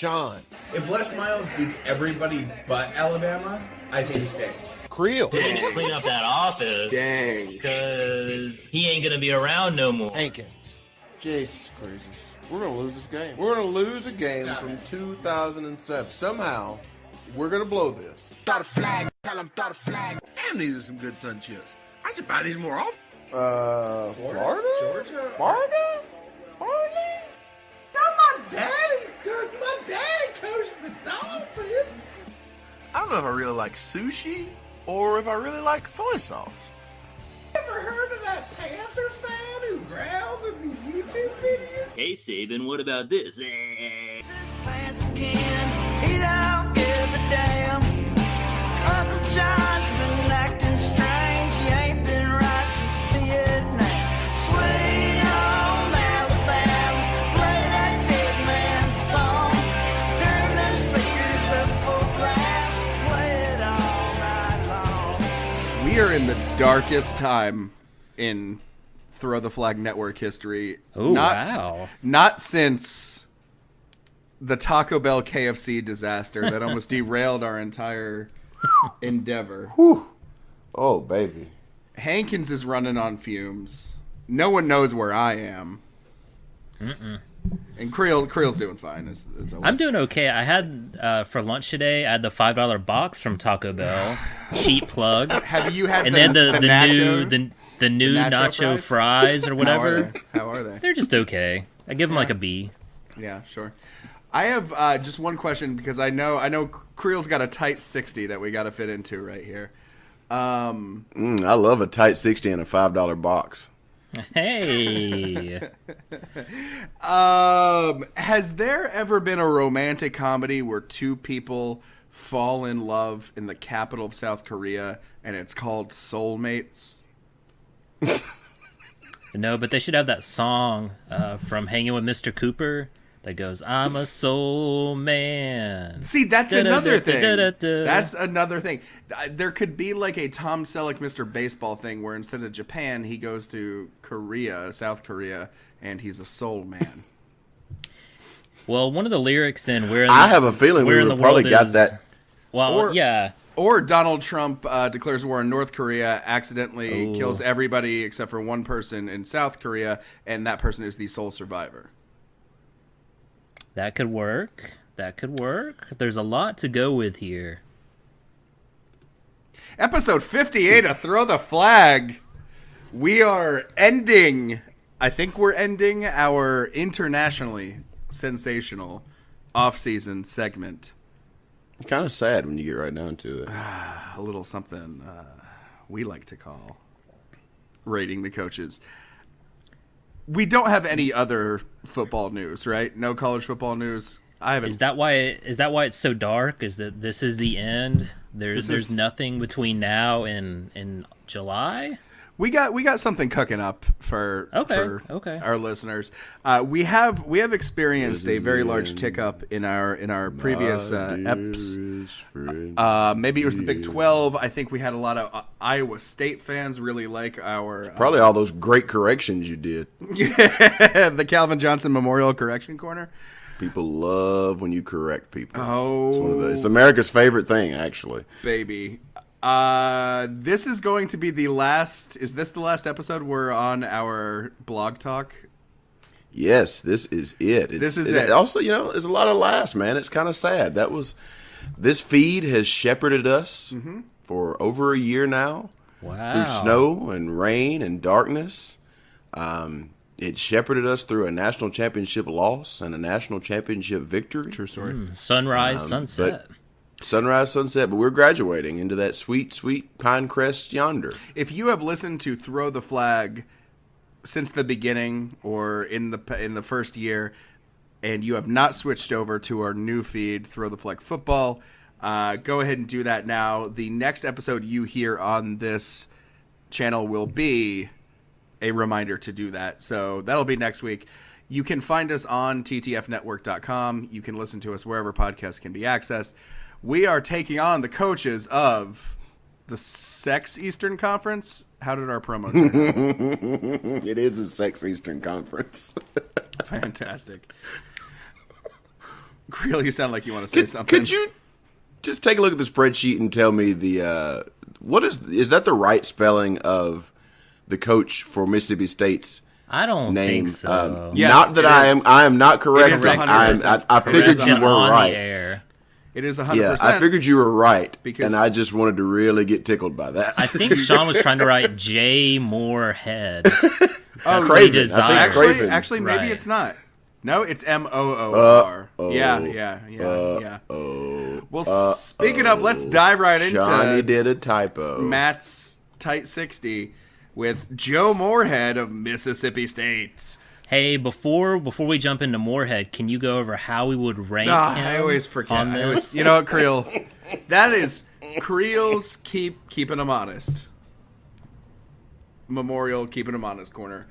Sean. If Les Miles beats everybody but Alabama, I think he stays. Creel. Yeah, clean up that office. Dang. Because he ain't going to be around no more. Hankins. Jesus Christ. We're going to lose this game. We're going to lose a game from 2007. Somehow, we're going to blow this. Throw the flag. Tell him throw the flag. Damn, these are some good sun chips. I should buy these more often. Florida? Georgia? Florida? Florida? My daddy coached the Dolphins. I don't know if I really like sushi or if I really like soy sauce. Ever heard of that Panther fan who growls in the YouTube videos? Hey, Saban, what about this? Pants again, he don't give a damn. Uncle John's been acting strange. He ain't been right since Vietnam. Sweet home Alabama, play that dead man song. Turn those speakers up full blast, play it all night long. We are in the darkest time in Throw the Flag Network history. Oh, wow. Not since the Taco Bell KFC disaster that almost derailed our entire endeavor. Whew. Oh, baby. Hankins is running on fumes. No one knows where I am. And Creel's doing fine. As always. I'm doing okay. I had, for lunch today, I had the $5 box from Taco Bell. Cheap plug. Have you had And the, then the nacho? new nacho fries or whatever. How are they? They're just okay. I give them like a B. Yeah, sure. I have just one question because I know Creel's got a tight 60 that we got to fit into right here. I love a tight 60 and a $5 box. Hey. Has there ever been a romantic comedy where two people fall in love in the capital of South Korea and it's called Soulmates? No, but they should have that song from Hanging with Mr. Cooper that goes, I'm a soul man. See, that's another thing. Da-da-da-da-da. That's another thing. There could be like a Tom Selleck Mr. Baseball thing where instead of Japan, he goes to Korea, South Korea, and he's a soul man. Well, one of the lyrics in Where in I have a feeling we Where in would the probably World got is- that. Well, Or- yeah. Or Donald Trump declares war on North Korea, accidentally Ooh. kills everybody except for one person in South Korea, and that person is the sole survivor. That could work. That could work. There's a lot to go with here. Episode 58 of Throw the Flag. We are ending, I think we're ending our internationally sensational off-season segment. It's kind of sad when you get right down to it. A little something we like to call rating the coaches. We don't have any other football news, right? No college football news. I haven't. Is that why it's so dark? Is that this is the end? There's is- nothing between now and July? We got something cooking up for Okay. our listeners. We have experienced a very large tick up in our previous eps. Maybe it was the Big 12. I think we had a lot of Iowa State fans really like our Probably all those great corrections you did. the Calvin Johnson Memorial Correction Corner. People love when you correct people. Oh, It's America's favorite thing, actually. baby. This is going to be the last. Is this the last episode we're on our blog talk? Yes, this is it. This is it. Also, there's a lot of laughs, man. It's kind of sad. This feed has shepherded us for over a year now. Wow. Through snow and rain and darkness. It shepherded us through a national championship loss and a national championship victory. True story. Sunrise, sunset. Sunrise, sunset, but we're graduating into that sweet, sweet pine crest yonder. If you have listened to Throw the Flag since the beginning or in the first year, and you have not switched over to our new feed, Throw the Flag Football, go ahead and do that now. The next episode you hear on this channel will be a reminder to do that. So that'll be next week. You can find us on ttfnetwork.com. You can listen to us wherever podcasts can be accessed. We are taking on the coaches of the Sex Eastern Conference. How did our promo turn out? It is a Sex Eastern Conference. Fantastic. Creel, you sound like you want to say something. Could you just take a look at the spreadsheet and tell me what is that the right spelling of the coach for Mississippi State's I don't name? think so. Yes, not that it is. I am not correct. It is I 100%. figured you On were the right. air. It is 100%. Yeah, I figured you were right, Because- and I just wanted to really get tickled by that. I think Sean was trying to write J. Moorhead. Oh, Craven. I think Actually- Craven. Actually, maybe Right. it's not. No, it's Moor. Yeah. Well, speaking of, let's dive right Johnny into did a typo. Matt's Tight 60 with Joe Moorhead of Mississippi State. Hey, before we jump into Moorhead, can you go over how we would rank him? I always forget. on this? You know what, Creel? That is Creel's keeping him honest. Memorial keeping him honest corner.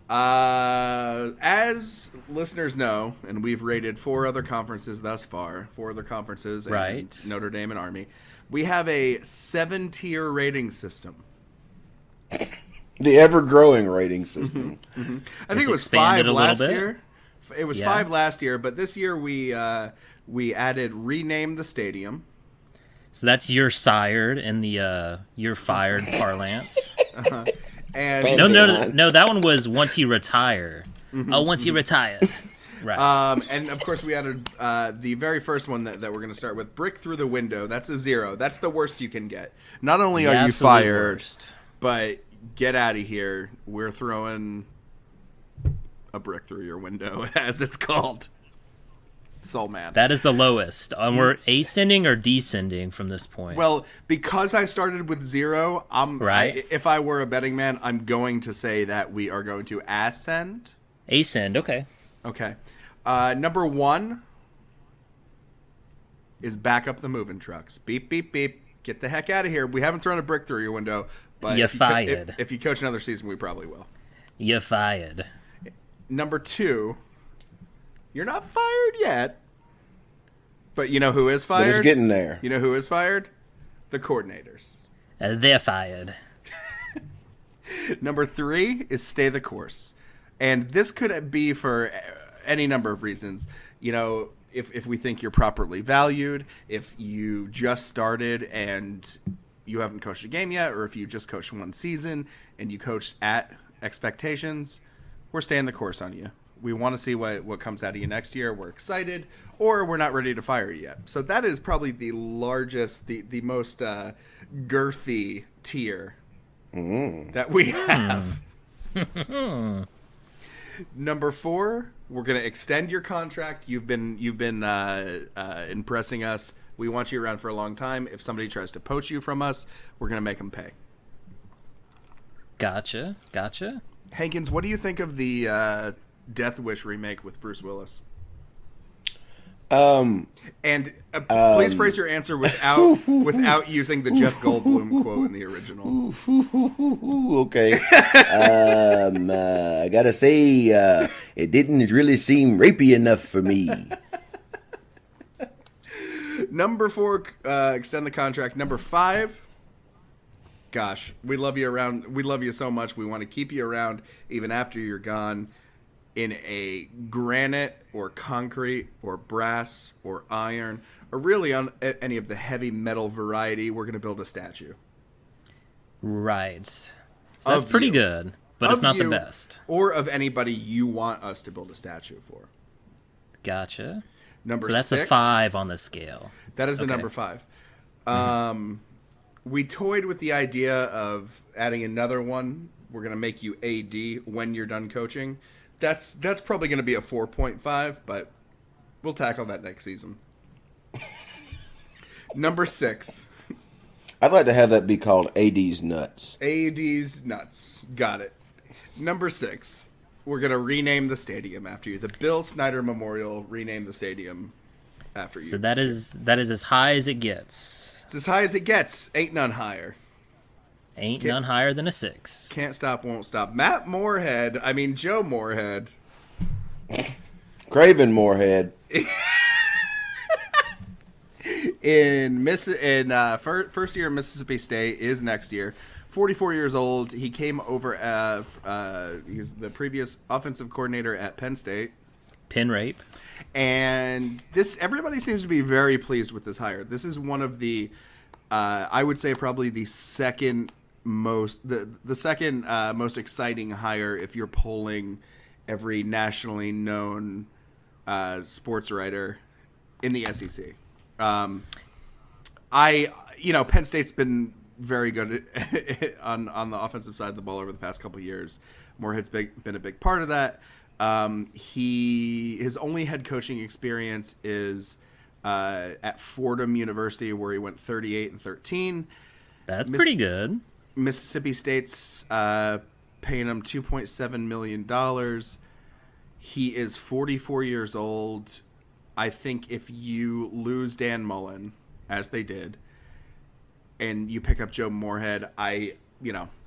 As listeners know, and we've rated 4 other conferences thus far, 4 other conferences, and Right. Notre Dame and Army. We have a 7-tier rating system. The ever-growing rating system. I think it was expanded 5 a little last bit. year. It was Yeah. 5 last year, but this year we added rename the stadium. So that's you're sired in the you're fired parlance. And No, that one was once you retire. Oh, once you retire. Right. and of course we added the very first one that we're going to start with, brick through the window. That's a 0. That's the worst you can get. Not only The are you absolute fired, worst. but get out of here. We're throwing a brick through your window, as it's called. Soul man. That is the lowest. We're ascending or descending from this point. Well, because I started with 0, Right. if I were a betting man, I'm going to say that we are going to ascend. ascend, okay. Okay. Number 1 is back up the moving trucks. Beep, beep, beep. Get the heck out of here. We haven't thrown a brick through your window, but You're if fired. If you coach another season, we probably will. You're fired. Number 2, you're not fired yet, but you know who is But fired? it's getting there. You know who is fired? The coordinators. They're fired. Number 3 is stay the course. And this could be for any number of reasons. You know, if we think you're properly valued, if you just started and you haven't coached a game yet, or if you just coached 1 season and you coached at expectations, we're staying the course on you. We want to see what comes out of you next year. We're excited, or we're not ready to fire you yet. So that is probably the largest, the most girthy tier that we have. Number 4, we're going to extend your contract. You've been impressing us. We want you around for a long time. If somebody tries to poach you from us, we're going to make them pay. Gotcha. Hankins, what do you think of the Death Wish remake with Bruce Willis? And please phrase your answer without using the Jeff Goldblum quote in the original. Okay. I gotta say, it didn't really seem rapey enough for me. Number 4, extend the contract. Number 5, gosh, we love you around. We love you so much. We want to keep you around even after you're gone. In a granite or concrete or brass or iron, or really on any of the heavy metal variety, we're going to build a statue. Right. So that's Of pretty you. good, but Of it's not the you, best. Or of anybody you want us to build a statue for. Gotcha. Number So that's 6. a 5 on the scale. That is the Okay. number 5. We toyed with the idea of adding another one. We're going to make you AD when you're done coaching. That's probably going to be a 4.5, but we'll tackle that next season. Number 6. I'd like to have that be called AD's Nuts. AD's Nuts. Got it. Number 6. We're going to rename the stadium after you. The Bill Snyder Memorial, rename the stadium after you. So that is as high as it gets. It's as high as it gets. Ain't none higher. Ain't none higher than a 6. Can't stop, won't stop. Joe Moorhead. Craven Moorhead. First year in Mississippi State is next year. 44 years old. He came over. He was the previous offensive coordinator at Penn State. Pin rape. And everybody seems to be very pleased with this hire. This is one of the, I would say probably the second most most exciting hire if you're polling every nationally known sports writer in the SEC. Penn State's been very good on the offensive side of the ball over the past couple of years. Moorhead's been a big part of that. His only head coaching experience is at Fordham University, where he went 38-13. That's pretty good. Mississippi State's paying him $2.7 million. He is 44 years old. I think if you lose Dan Mullen, as they did, and you pick up Joe Moorhead,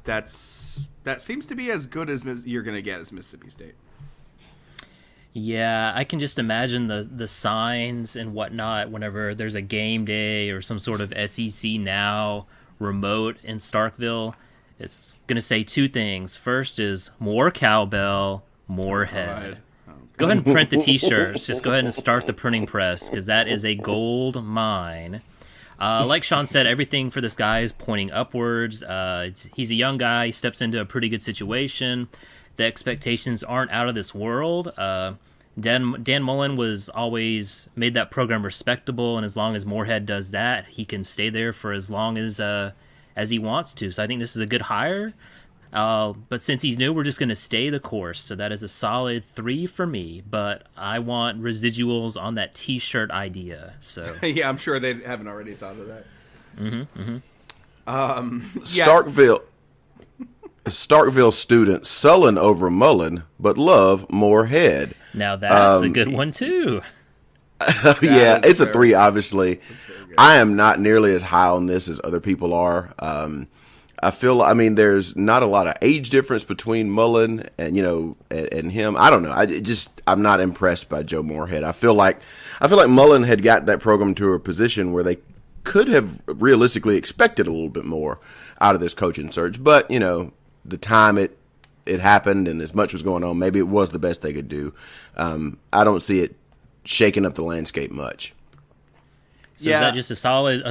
that seems to be as good as you're going to get as Mississippi State. Yeah, I can just imagine the signs and whatnot whenever there's a game day or some sort of SEC Now remote in Starkville. It's going to say two things. First is more cowbell, Moorhead. Go ahead and print the T-shirts. Just go ahead and start the printing press, because that is a gold mine. Like Sean said, everything for this guy is pointing upwards. He's a young guy. He steps into a pretty good situation. The expectations aren't out of this world. Dan Mullen was always made that program respectable, and as long as Moorhead does that, he can stay there for as long as he wants to. So I think this is a good hire. But since he's new, we're just going to stay the course. So that is a solid 3 for me. But I want residuals on that T-shirt idea. So yeah, I'm sure they haven't already thought of that. Starkville students sullen over Mullen, but love Moorhead. Now that's a good one too. Yeah, it's a 3. Obviously, I am not nearly as high on this as other people are. I feel, there's not a lot of age difference between Mullen and him. I don't know. I'm not impressed by Joe Moorhead. I feel like Mullen had got that program to a position where they could have realistically expected a little bit more out of this coaching search. But the time it happened and as much was going on, maybe it was the best they could do. I don't see it shaking up the landscape much. So is that just a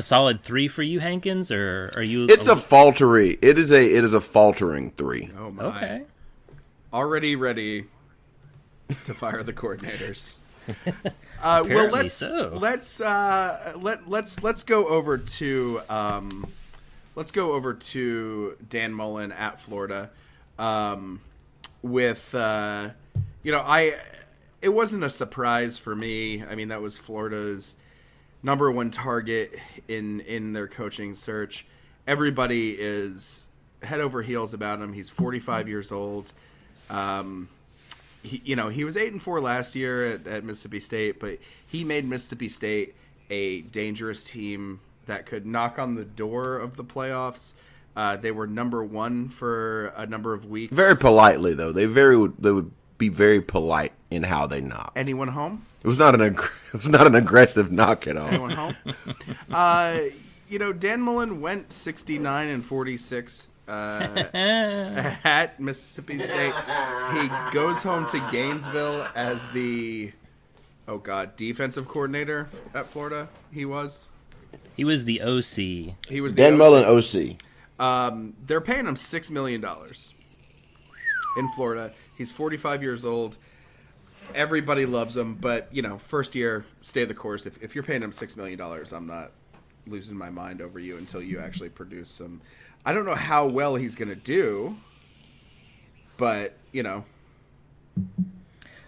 solid 3 for you, Hankins, or are you? It's a faltering. It is a faltering 3. Oh my! Okay. Already ready to fire the coordinators. Apparently Let's go over to Dan Mullen at Florida. It wasn't a surprise for me. That was Florida's number 1 target in their coaching search. Everybody is head over heels about him. He's 45 years old. He was 8-4 last year at Mississippi State, but he made Mississippi State a dangerous team that could knock on the door of the playoffs. They were number 1 for a number of weeks. Very politely, though. They would be very polite in how they knock. Anyone home? It was not an aggressive knock at all. Anyone home? Dan Mullen went 69-46 at Mississippi State. He goes home to Gainesville as the defensive coordinator at Florida. He was the OC. He was the Dan OC. Mullen, OC. They're paying him $6 million in Florida. He's 45 years old. Everybody loves him, but first year, stay the course. If you're paying him $6 million, I'm not losing my mind over you until you actually produce some. I don't know how well he's going to do, but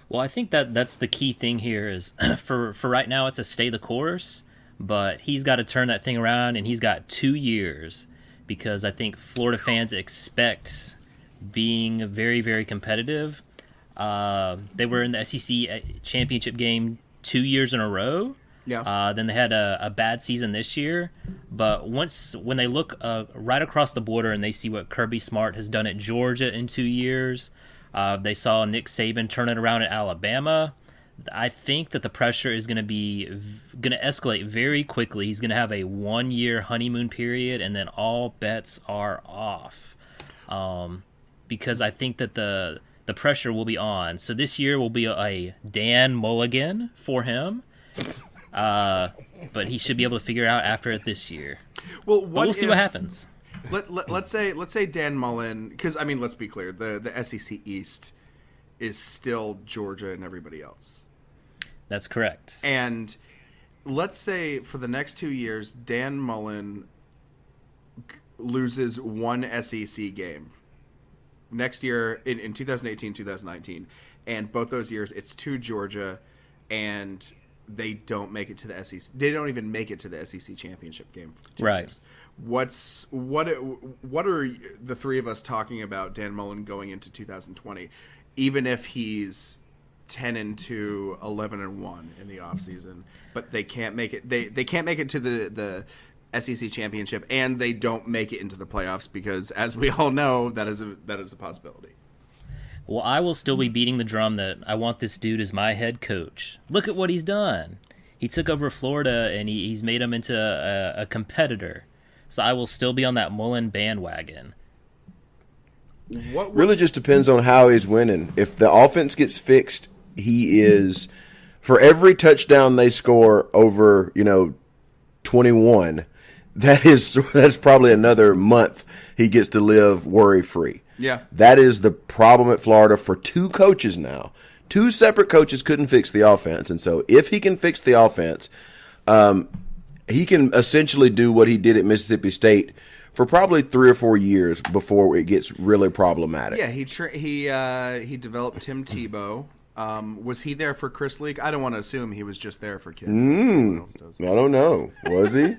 Well, I think that's the key thing here is for right now it's a stay the course, but he's got to turn that thing around, and he's got 2 years, because I think Florida fans expect being very, very competitive. They were in the SEC championship game 2 years in a row. Yeah. Then they had a bad season this year. But when they look right across the border and they see what Kirby Smart has done at Georgia in 2 years, they saw Nick Saban turn it around at Alabama. I think that the pressure is going to escalate very quickly. He's going to have a 1-year honeymoon period, and then all bets are off. Because I think that the the pressure will be on. So this year will be a Dan Mulligan for him. But he should be able to figure it out after it this year. Well, But we'll see what happens. Let's say Dan Mullen, because I mean, let's be clear, the SEC East is still Georgia and everybody else. That's correct. And let's say for the next 2 years, Dan Mullen loses one SEC game. Next year, in 2018, 2019, and both those years, it's to Georgia, and they don't make it to the SEC. They don't even make it to the SEC championship game. For 2 Right. years. What are the three of us talking about Dan Mullen going into 2020? Even if he's 10-2, 11-1 in the offseason, but they can't make it. They can't make it to the SEC championship, and they don't make it into the playoffs because, as we all know, that is a possibility. Well, I will still be beating the drum that I want this dude as my head coach. Look at what he's done. He took over Florida, and he's made him into a competitor. So I will still be on that Mullen bandwagon. What Really just depends on how he's winning. If the offense gets fixed, he is, for every touchdown they score over, 21, that's probably another month he gets to live worry-free. Yeah. That is the problem at Florida for two coaches now. Two separate coaches couldn't fix the offense. And so if he can fix the offense, he can essentially do what he did at Mississippi State for probably 3 or 4 years before it gets really problematic. Yeah, he developed Tim Tebow. Was he there for Chris Leak? I don't want to assume he was just there for kids. Someone else does. I don't know. Was he?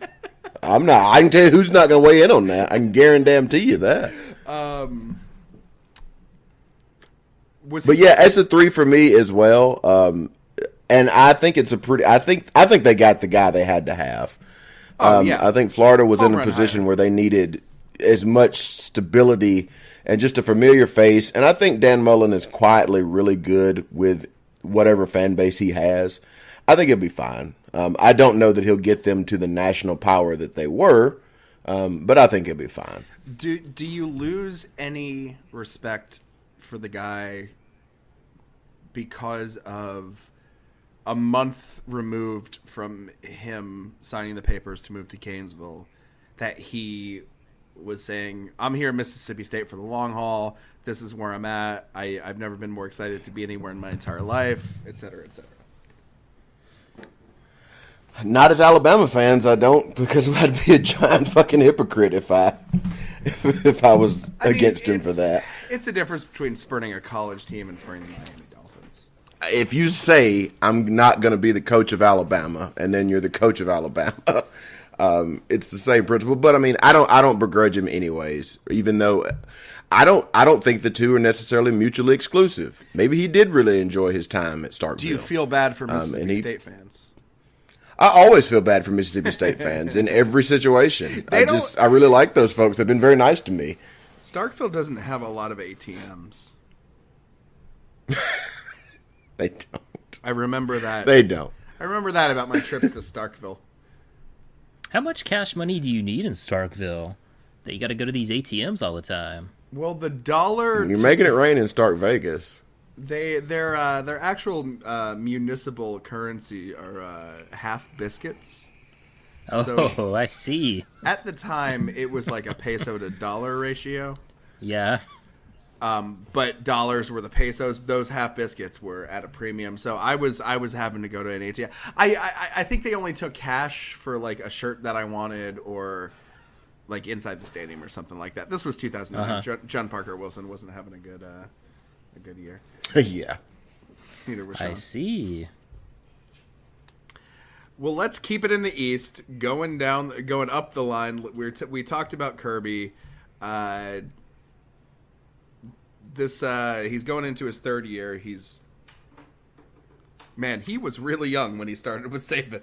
I'm not. I can tell you who's not going to weigh in on that. I can guarantee you that. But yeah, it's a 3 for me as well. And I think it's a pretty. I think they got the guy they had to have. Yeah. I think Florida was in Home a run position hire. where they needed as much stability and just a familiar face. And I think Dan Mullen is quietly really good with whatever fan base he has. I think he'll be fine. I don't know that he'll get them to the national power that they were, but I think he'll be fine. Do you lose any respect for the guy because of a month removed from him signing the papers to move to Gainesville, that he was saying, I'm here at Mississippi State for the long haul. This is where I'm at. I've never been more excited to be anywhere in my entire life, et cetera, et cetera. Not as Alabama fans, I don't, because I'd be a giant fucking hypocrite if I was against him for that. It's a difference between spurning a college team and spurning the Miami Dolphins. If you say I'm not going to be the coach of Alabama, and then you're the coach of Alabama, it's the same principle. But I mean, I don't begrudge him anyways. Even though I don't think the two are necessarily mutually exclusive. Maybe he did really enjoy his time at Starkville. Do you feel bad for Mississippi State fans? I always feel bad for Mississippi State fans in every situation. I really like those folks. They've been very nice to me. Starkville doesn't have a lot of ATMs. They don't. I remember that. They don't. I remember that about my trips to Starkville. How much cash money do you need in Starkville that you got to go to these ATMs all the time? Well, the dollar. You're making it rain in Stark Vegas. Their actual municipal currency are half biscuits. Oh, So- I see. At the time, it was like a peso to dollar ratio. Yeah. But dollars were the pesos. Those half biscuits were at a premium. So I was having to go to an ATM. I think they only took cash for like a shirt that I wanted, or like inside the stadium or something like that. This was 2009. John Parker Wilson wasn't having a good year. Yeah. Neither was I Sean. see. Well, let's keep it in the East. Going up the line. We talked about Kirby. He's going into his third year. He was really young when he started with Saban.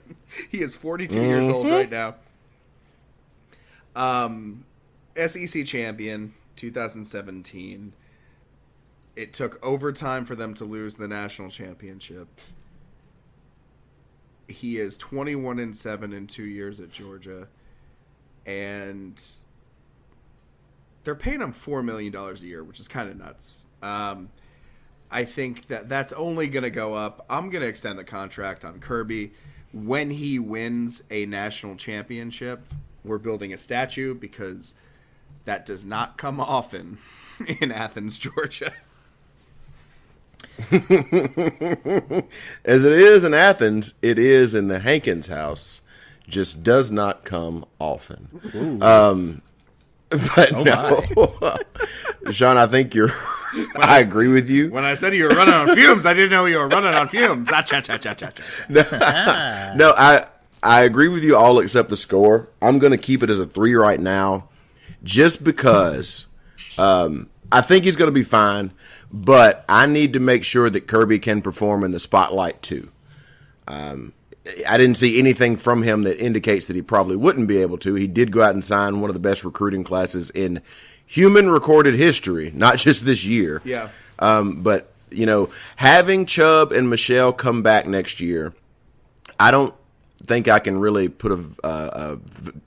He is 42 years old right now. SEC champion, 2017. It took overtime for them to lose the national championship. He is 21-7 in 2 years at Georgia, and they're paying him $4 million a year, which is kind of nuts. I think that's only going to go up. I'm going to extend the contract on Kirby. When he wins a national championship, we're building a statue because that does not come often in Athens, Georgia. As it is in Athens, it is in the Hankins house. Just does not come often. But no, Sean, I think I agree with you. When I said you were running on fumes, I didn't know you were running on fumes. No, I agree with you all except the score. I'm going to keep it as a 3 right now, just because I think he's going to be fine. But I need to make sure that Kirby can perform in the spotlight too. I didn't see anything from him that indicates that he probably wouldn't be able to. He did go out and sign one of the best recruiting classes in human recorded history, not just this year. Yeah. But, having Chubb and Michelle come back next year, I don't think I can really put a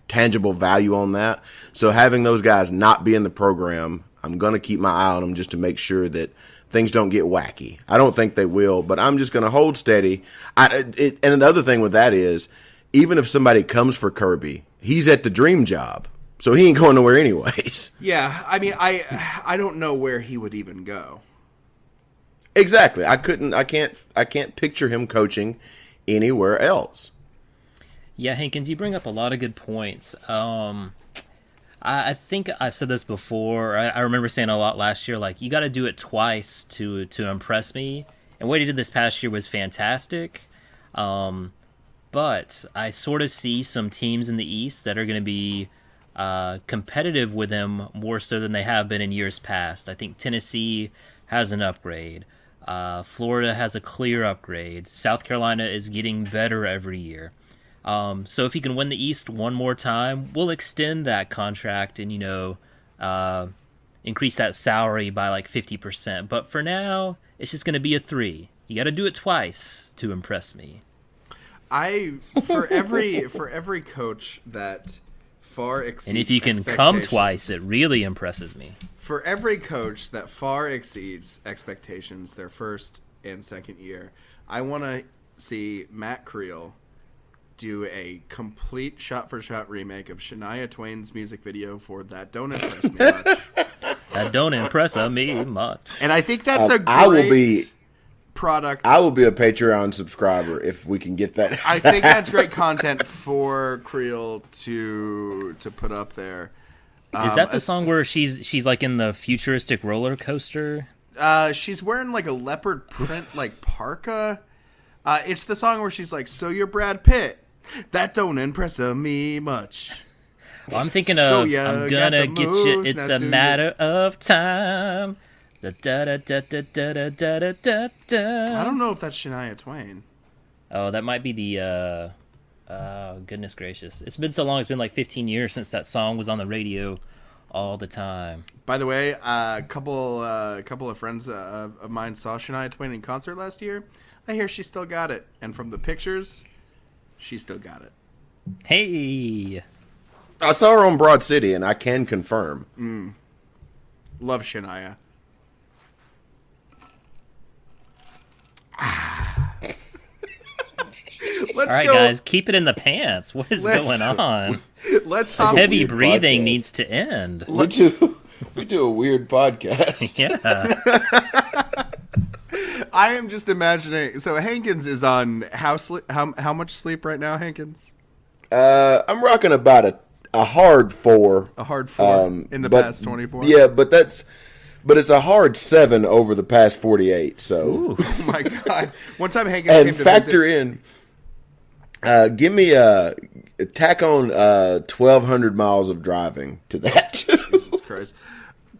tangible value on that. So having those guys not be in the program, I'm going to keep my eye on them just to make sure that things don't get wacky. I don't think they will, but I'm just going to hold steady. And another thing with that is, even if somebody comes for Kirby, he's at the dream job, so he ain't going nowhere anyways. Yeah, I mean, I don't know where he would even go. Exactly. I can't picture him coaching anywhere else. Yeah, Hankins, you bring up a lot of good points. I think I've said this before. I remember saying a lot last year, like, you got to do it twice to impress me. And what he did this past year was fantastic. But I sort of see some teams in the East that are going to be competitive with him more so than they have been in years past. I think Tennessee has an upgrade. Florida has a clear upgrade. South Carolina is getting better every year. So if he can win the East one more time, we'll extend that contract and, increase that salary by like 50%. But for now, it's just going to be a 3. You got to do it twice to impress me. For every coach that far exceeds And if you can come twice, it really impresses me. For every coach that far exceeds expectations their first and second year, I want to see Matt Creel do a complete shot-for-shot remake of Shania Twain's music video for That Don't Impress Me Much. That don't impress me much. And I think that's a great product. I will be a Patreon subscriber if we can get that. I think that's great content for Creel to put up there. Is that the song where she's like in the futuristic roller coaster? She's wearing like a leopard print like parka. It's the song where she's like, "So you're Brad Pitt. That don't impress me much." Well, I'm thinking of So I'm gonna get you. It's a matter of time. Da, da, da, da, da, da, da, da, da, da. I don't know if that's Shania Twain. Oh, that might be the. Oh, goodness gracious! It's been so long. It's been like 15 years since that song was on the radio all the time. By the way, a couple of friends of mine saw Shania Twain in concert last year. I hear she still got it, and from the pictures, she still got it. Hey, I saw her on Broad City, and I can confirm. Love Shania. all right, guys, keep it in the pants. What is going on? Let's hop. Heavy weird breathing podcast. needs to end. We do a weird podcast. Yeah. I am just imagining. So Hankins is on how much sleep right now, Hankins? I'm rocking about a hard 4. A hard 4 in the past 24. Yeah, but it's a hard 7 over the past 48. So, Oh my God! One time Hankins and came to factor visit. in, give me tack on 1,200 miles of driving to that. Jesus Christ.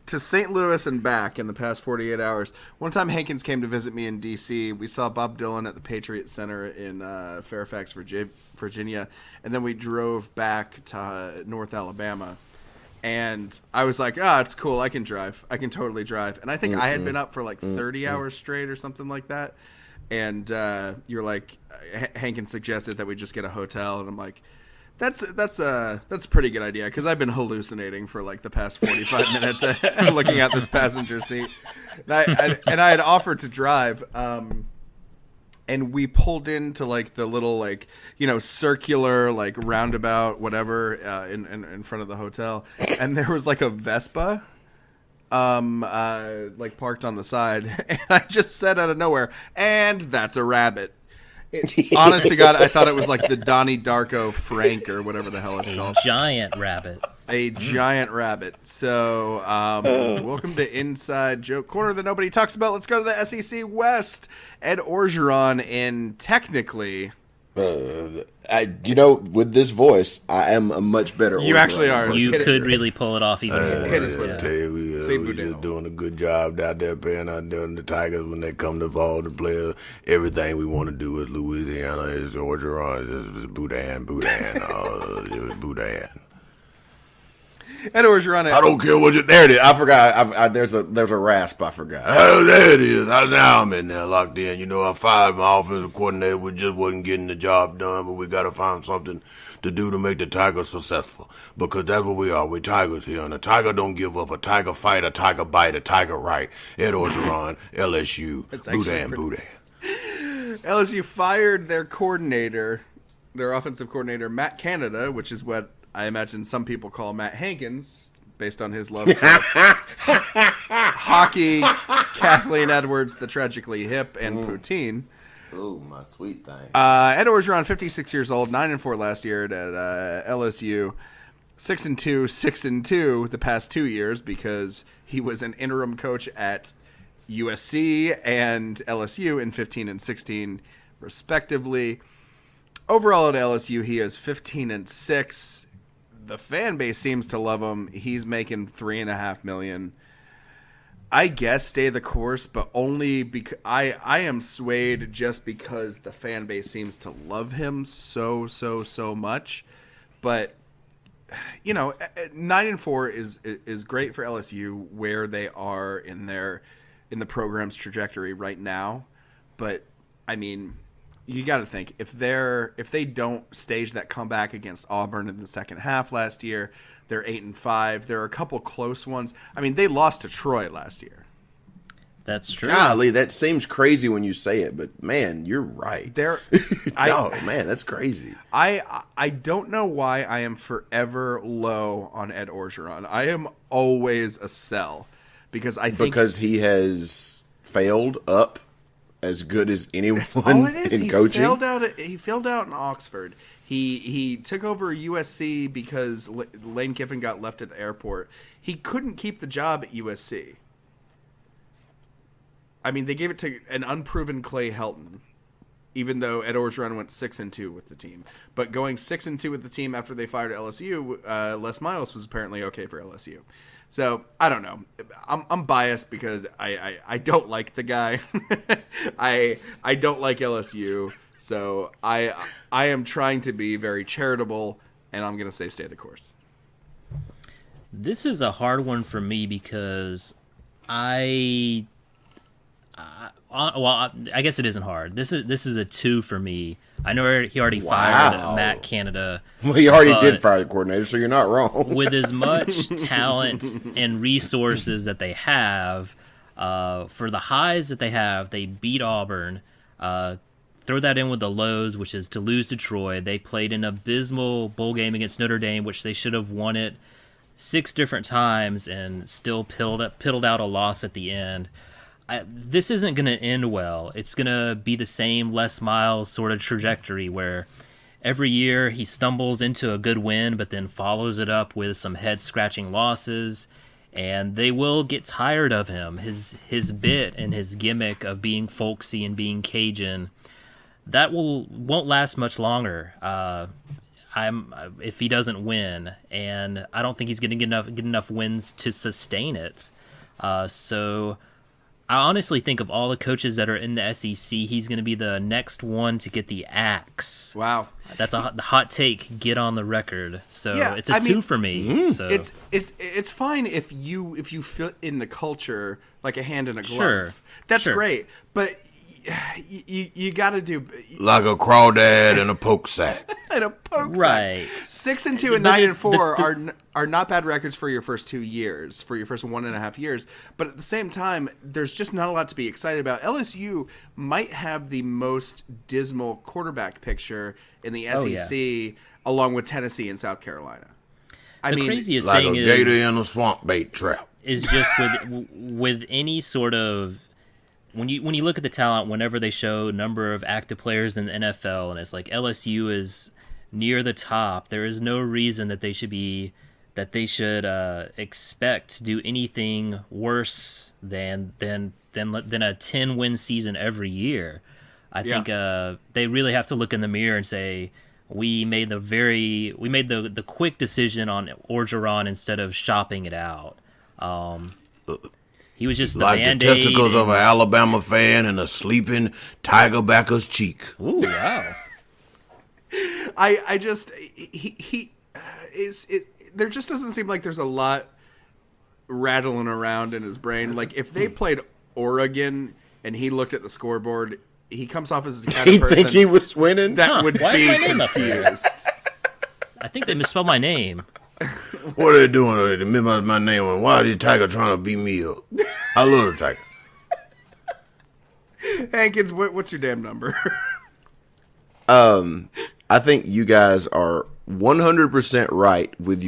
To St. Louis and back in the past 48 hours. One time Hankins came to visit me in D.C. We saw Bob Dylan at the Patriot Center in Fairfax, Virginia, and then we drove back to North Alabama. And I was like, it's cool. I can drive. I can totally drive. And I think I had been up for like 30 hours straight or something like that. And you're like, Hankins suggested that we just get a hotel. And I'm like, That's a pretty good idea because I've been hallucinating for like the past 45 minutes looking at this passenger seat. And I had offered to drive, and we pulled into like the little like circular like roundabout whatever in front of the hotel, and there was like a Vespa like parked on the side, and I just said out of nowhere, "And that's a rabbit." Honest to God, I thought it was like the Donnie Darko Frank or whatever the hell it's called. Giant rabbit. A giant rabbit. So, welcome to Inside Joke Corner that nobody talks about. Let's go to the SEC West. Ed Orgeron in technically... with this voice, I am a much better. You actually are. You could really pull it off even more. Hit us with I it. tell you, we just doing a good job out there paying out there in the Tigers when they come to fall to play. Everything we want to do with Louisiana is Orgeron, is Boudin, Boudin. Ed Orgeron. I don't care what you. There it is. I forgot. There's a rasp. I forgot. Oh, there it is. Now I'm in there locked in. I fired my offensive coordinator. We just wasn't getting the job done, but we got to find something to do to make the Tigers successful because that's what we are. We're Tigers here, and a Tiger don't give up. A Tiger fight. A Tiger bite. A Tiger right. Ed Orgeron, LSU. Boudin. LSU fired their coordinator, their offensive coordinator, Matt Canada, which is what I imagine some people call Matt Hankins, based on his love for hockey, Kathleen Edwards, the Tragically Hip, and poutine. Oh, my sweet thing. Ed Orgeron, 56 years old, 9-4 last year at LSU, 6-2, 6-2 the past 2 years because he was an interim coach at USC and LSU in 15 and 16, respectively. Overall at LSU, he is 15-6. The fan base seems to love him. He's making $3.5 million. I guess stay the course, but only because I am swayed just because the fan base seems to love him so much. But 9-4 is great for LSU where they are in the program's trajectory right now. But I mean, you got to think if they don't stage that comeback against Auburn in the second half last year, they're 8-5. There are a couple close ones. I mean, they lost to Troy last year. That's true. Golly, that seems crazy when you say it, but man, you're right. Man, that's crazy. I don't know why I am forever low on Ed Orgeron. I am always a sell because he has failed up as good as anyone in coaching. He failed out in Oxford. He took over USC because Lane Kiffin got left at the airport. He couldn't keep the job at USC. I mean, they gave it to an unproven Clay Helton, even though Ed Orgeron went 6-2 with the team. But going 6-2 with the team after they fired LSU, Les Miles was apparently okay for LSU. So I don't know. I'm biased because I don't like the guy. I don't like LSU. So I am trying to be very charitable, and I'm gonna say stay the course. This is a hard one for me because I guess it isn't hard. This is a 2 for me. I know he already fired Matt Canada. Well, he already did fire the coordinator, so you're not wrong. With as much talent and resources that they have, for the highs that they have, they beat Auburn. Throw that in with the lows, which is to lose to Troy. They played an abysmal bowl game against Notre Dame, which they should have won it 6 different times and still piddled out a loss at the end. This isn't going to end well. It's going to be the same Les Miles sort of trajectory where every year he stumbles into a good win but then follows it up with some head-scratching losses, and they will get tired of him. His bit and his gimmick of being folksy and being Cajun, that won't last much longer if he doesn't win, and I don't think he's going to get enough wins to sustain it. So I honestly think of all the coaches that are in the SEC, he's going to be the next one to get the axe. Wow, that's a hot take. Get on the record. So yeah, it's a 2 for me. So it's fine if you fit in the culture like a hand in a glove. Sure. That's sure. great. But you got to do Like a crawdad and a poke sack. and a poke sack. Right. 6-2 and But 9-4 are not bad records for your first 2 years, for your first 1.5 years. But at the same time, there's just not a lot to be excited about. LSU might have the most dismal quarterback picture in the SEC, along with Tennessee and South Carolina. The craziest Like thing a is gator in a swamp bait trap. is just with any sort of when you look at the talent, whenever they show number of active players in the NFL, and it's like LSU is near the top, there is no reason that they should expect to do anything worse than a 10-win season every year. I think they really have to look in the mirror and say we made the quick decision on Orgeron instead of shopping it out. He was just the Like Band-Aid. the testicles of an Alabama fan and a sleeping tigerbacker's cheek. Ooh, wow. I just there just doesn't seem like there's a lot rattling around in his brain. Like if they played Oregon and he looked at the scoreboard, he comes off as the kind of You person think he was winning? that would Why is be my name up here? confused. I think they misspelled my name. What are they doing? They minimize my name. And why is the tiger trying to beat me up? I love the tiger. Hankins, what's your damn number? I think you guys are 100% right with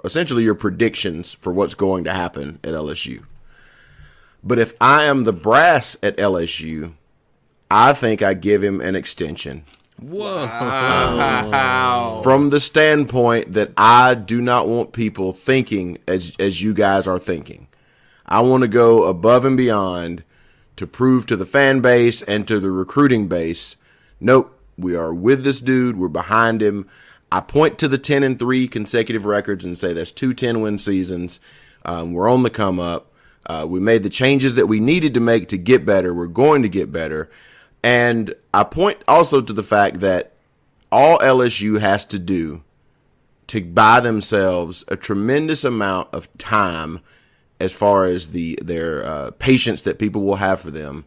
essentially your predictions for what's going to happen at LSU. But if I am the brass at LSU, I think I give him an extension. Whoa. From the standpoint that I do not want people thinking as you guys are thinking. I want to go above and beyond to prove to the fan base and to the recruiting base, nope, we are with this dude, we're behind him. I point to the 10-3 consecutive records and say that's 2 10-win seasons. We're on the come up. We made the changes that we needed to make to get better. We're going to get better. And I point also to the fact that all LSU has to do to buy themselves a tremendous amount of time as far as their patience that people will have for them.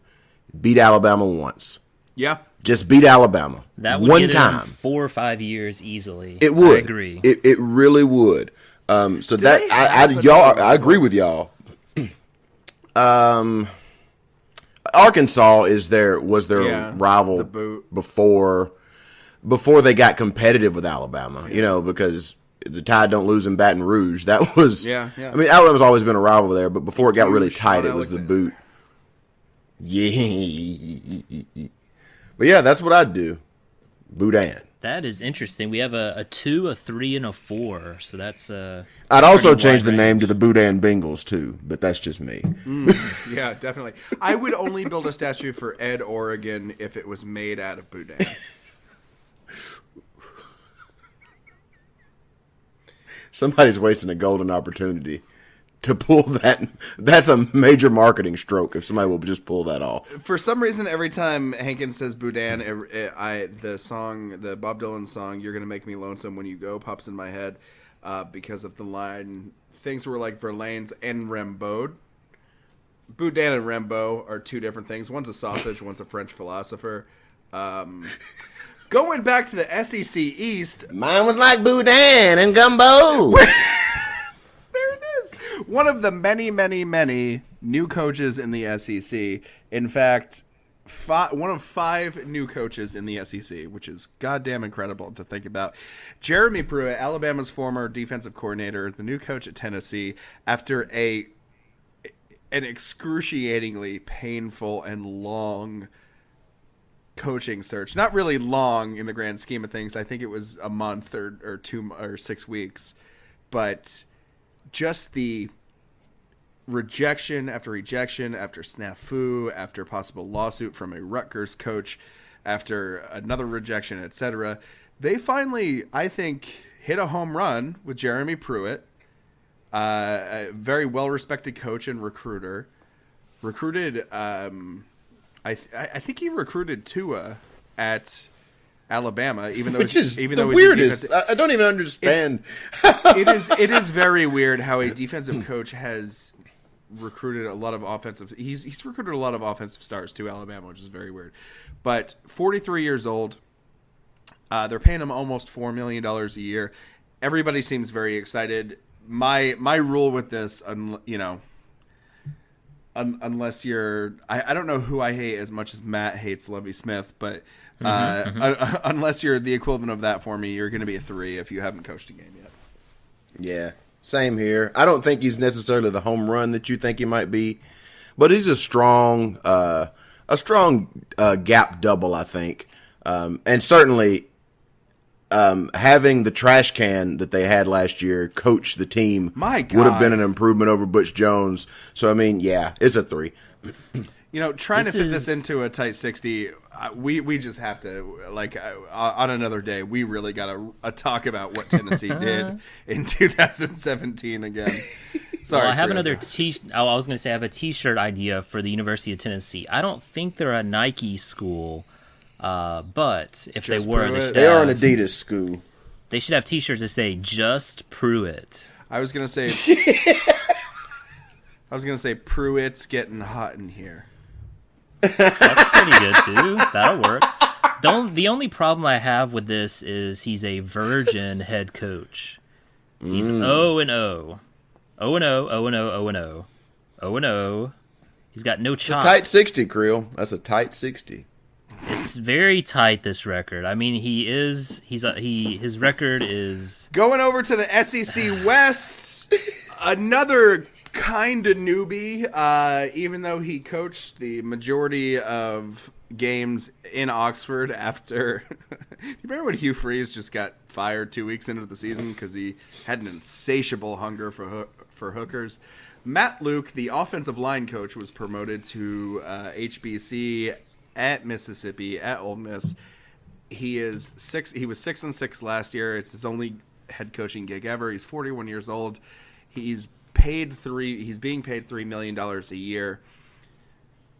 Beat Alabama once. Yeah. Just beat Alabama. That would one get time. him 4 or 5 years easily. It would. I agree. It really would. So that they have I agree with y'all. Arkansas was their rival the boot. before they got competitive with Alabama. You know, because the Tide don't lose in Baton Rouge. That was Yeah. I mean, Alabama's always been a rival there, but before it got really Sean tight, it was the Alexander. boot. Yeah. But yeah, that's what I'd do. Boudin. That is interesting. We have a 2, a 3, and a 4. So that's I'd also pretty change wide the name range. to the Boudin Bengals too, but that's just me. Yeah, definitely. I would only build a statue for Ed Oregon if it was made out of boudin. Somebody's wasting a golden opportunity to pull that. That's a major marketing stroke if somebody will just pull that off. For some reason, every time Hankins says boudin, the Bob Dylan song "You're Gonna Make Me Lonesome When You Go" pops in my head because of the line "Things were like Verlaine's and Rimbaud." Boudin and Rimbaud are two different things. One's a sausage, one's a French philosopher. Going back to the SEC East, Mine was like Boudin and gumbo. there it is. One of the many, many, many new coaches in the SEC. In fact, one of 5 new coaches in the SEC, which is goddamn incredible to think about. Jeremy Pruitt, Alabama's former defensive coordinator, the new coach at Tennessee, after an excruciatingly painful and long coaching search. Not really long in the grand scheme of things. I think it was a month or 2 or 6 weeks, but just the rejection after snafu, after possible lawsuit from a Rutgers coach, after another rejection, etc. They finally, I think, hit a home run with Jeremy Pruitt, a very well-respected coach and recruiter. Recruited, I think he recruited Tua at Alabama, even though Which is even the though weirdest. I don't even understand. it is very weird how a defensive coach has recruited a lot of offensive. He's recruited a lot of offensive stars to Alabama, which is very weird. But 43 years old. They're paying him almost $4 million a year. Everybody seems very excited. My rule with this, unless you're, I don't know who I hate as much as Matt hates Lovie Smith, but unless you're the equivalent of that for me, you're going to be a 3 if you haven't coached a game yet. Yeah, same here. I don't think he's necessarily the home run that you think he might be, but he's a strong gap double, I think, and certainly. Having the trash can that they had last year coach the team My God. would have been an improvement over Butch Jones. So, I mean, yeah, it's a 3. Trying to fit this into a tight 60, we just have to, on another day, we really got to talk about what Tennessee did in 2017 again. Sorry. Well, I have another I was going to say I have a T-shirt idea for the University of Tennessee. I don't think they're a Nike school. But if Just they were, Pruitt. They are an Adidas school. They should have T-shirts that say "Just Pruitt." I was gonna say Pruitt's getting hot in here. That's pretty good too. That'll work. The only problem I have with this is he's a virgin head coach. He's 0-0, 0-0, 0-0, 0-0. He's got no chops. It's a tight 60, Creel. That's a tight 60. It's very tight, this record. I mean, his record is Going over to the SEC West, another kind of newbie, even though he coached the majority of games in Oxford after... You remember when Hugh Freeze just got fired 2 weeks into the season because he had an insatiable hunger for hookers? Matt Luke, the offensive line coach, was promoted to HBC at Mississippi, at Ole Miss. He was 6-6 last year. It's his only head coaching gig ever. He's 41 years old. He's being paid $3 million a year.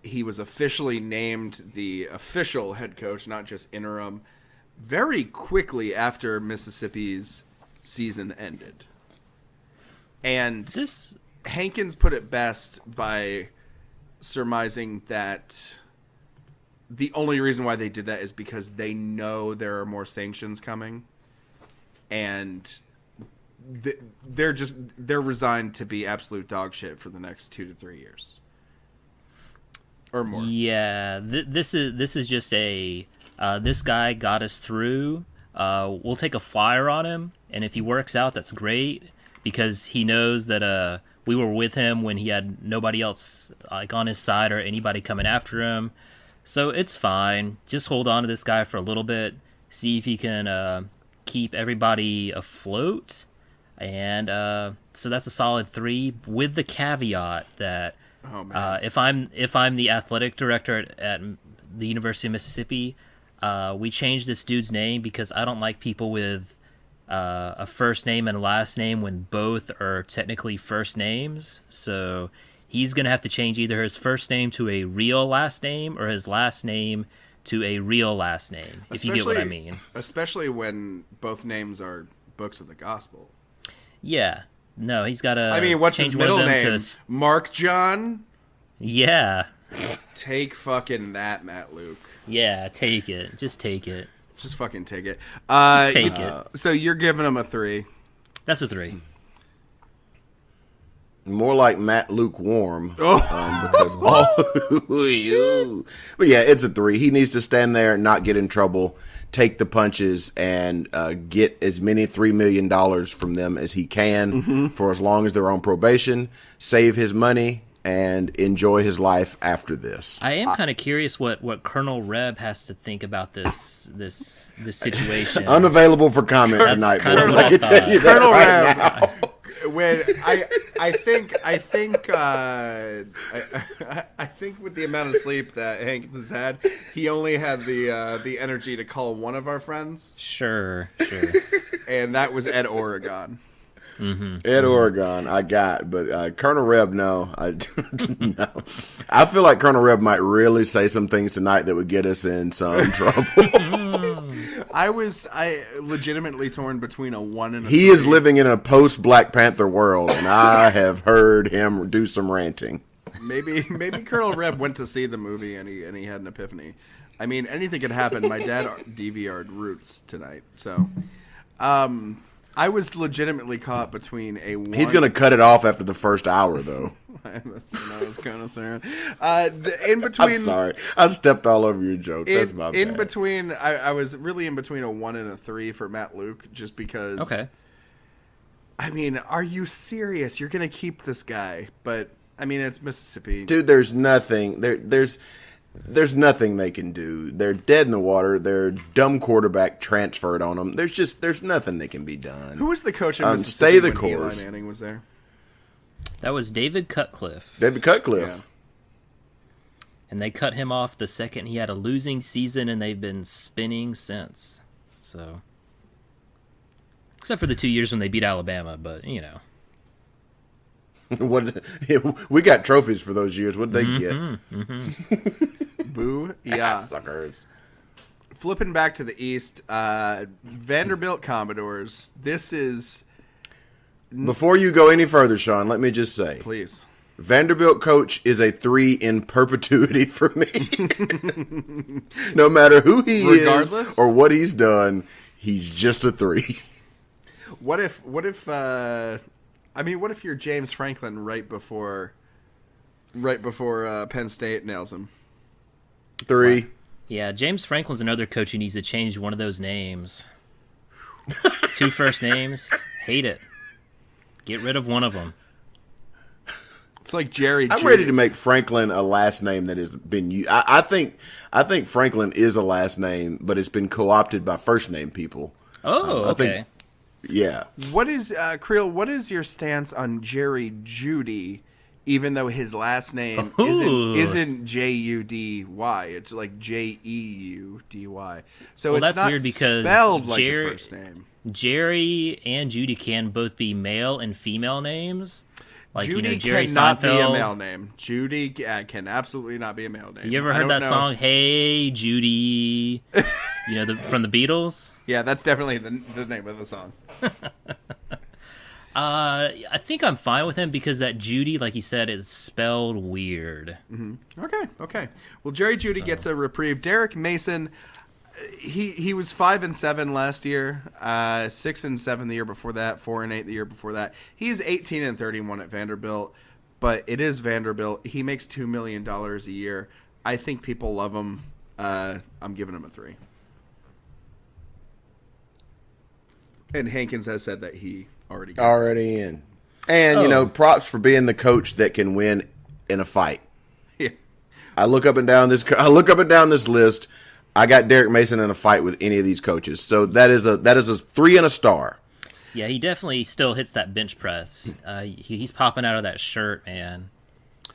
He was officially named the official head coach, not just interim, very quickly after Mississippi's season ended. And Hankins put it best by surmising that the only reason why they did that is because they know there are more sanctions coming, and they're resigned to be absolute dog shit for the next 2 to 3 years or more. Yeah, this is just this guy got us through. We'll take a flyer on him, and if he works out, that's great because he knows that we were with him when he had nobody else on his side or anybody coming after him. So it's fine. Just hold on to this guy for a little bit. See if he can keep everybody afloat. And so that's a solid 3 with the caveat that if I'm the athletic director at the University of Mississippi, we change this dude's name because I don't like people with a first name and a last name when both are technically first names. So he's going to have to change either his first name to a real last name or his last name to a real last name, if you get what I mean. Especially when both names are books of the gospel. Yeah. No, he's got to I mean, what's his middle name? Mark John? Yeah. Take fucking that, Matt Luke. Yeah, take it. Just take it. Just fucking take it. Just take it. So you're giving him a 3. That's a 3. More like Matt lukewarm. Because but yeah, it's a 3. He needs to stand there, not get in trouble, take the punches, and get as many $3 million from them as he can for as long as they're on probation, save his money, and enjoy his life after this. I am kind of curious what Colonel Reb has to think about this situation. Unavailable for comment tonight, boys. I can tell you that Colonel right Reb. now. When I think with the amount of sleep that Hankins has had, he only had the energy to call one of our friends. Sure. And that was Ed Oregon. Mm-hmm. Ed Oregon, I got, but Colonel Reb, no. No. I feel like Colonel Reb might really say some things tonight that would get us in some trouble. I legitimately torn between a 1 and a He 3. is living in a post Black Panther world, and I have heard him do some ranting. Maybe Colonel Reb went to see the movie and he had an epiphany. I mean, anything could happen. My dad DVR'd Roots tonight, so I was legitimately caught between a 1. He's going to cut it off after the first hour, though. That's what I was kind of saying. In between, I'm sorry. I stepped all over your joke. That's my bad. In between, I was really in between a 1 and a 3 for Matt Luke, just because. Okay. I mean, are you serious? You're going to keep this guy, but I mean, it's Mississippi. Dude, there's nothing. There's nothing they can do. They're dead in the water. Their dumb quarterback transferred on them. There's nothing that can be done. Who was the coach of Mississippi stay the when course. Eli Manning was there? That was David Cutcliffe. David Cutcliffe. Yeah. And they cut him off the second he had a losing season, and they've been spinning since. So, except for the 2 years when they beat Alabama, but you know. What we got trophies for those years. What did they get? Boo, yeah. Suckers. Flipping back to the East, Vanderbilt Commodores. This is, Before you go any further, Sean, let me just say, please. Vanderbilt coach is a 3 in perpetuity for me. No matter who he Regardless? is or what he's done, he's just a 3. What if you're James Franklin right before Penn State nails him? 3. Yeah, James Franklin's another coach who needs to change one of those names. 2 first names, hate it. Get rid of one of them. It's like Jerry. I'm ready to make Franklin a last name that has been used. I think Franklin is a last name, but it's been co-opted by first name people. Oh, I think- okay. Yeah. What is Creel? What is your stance on Jerry Judy? Even though his last name Ooh. isn't Judy, it's like Jeudy. So Well, it's that's not weird because spelled like Jerry- a first name. Jerry and Judy can both be male and female names. Like, Judy Jerry cannot be a Seinfeld. male name. Judy can absolutely not be a male name. You ever I heard don't that know. song, Hey Judy? From the Beatles? Yeah, that's definitely the name of the song. I think I'm fine with him because that Judy, like you said, is spelled weird. Okay. Well, Jerry Judy gets a reprieve. Derek Mason, he was 5-7 last year, 6-7 the year before that, 4-8 the year before that. He's 18-31 at Vanderbilt, but it is Vanderbilt. He makes $2 million a year. I think people love him. I'm giving him a 3. And Hankins has said that he already got Already in. And, props for being the coach that can win in a fight. Yeah. I look up and down this list. I got Derek Mason in a fight with any of these coaches. So that is a 3 and a star. Yeah, he definitely still hits that bench press. He's popping out of that shirt, man.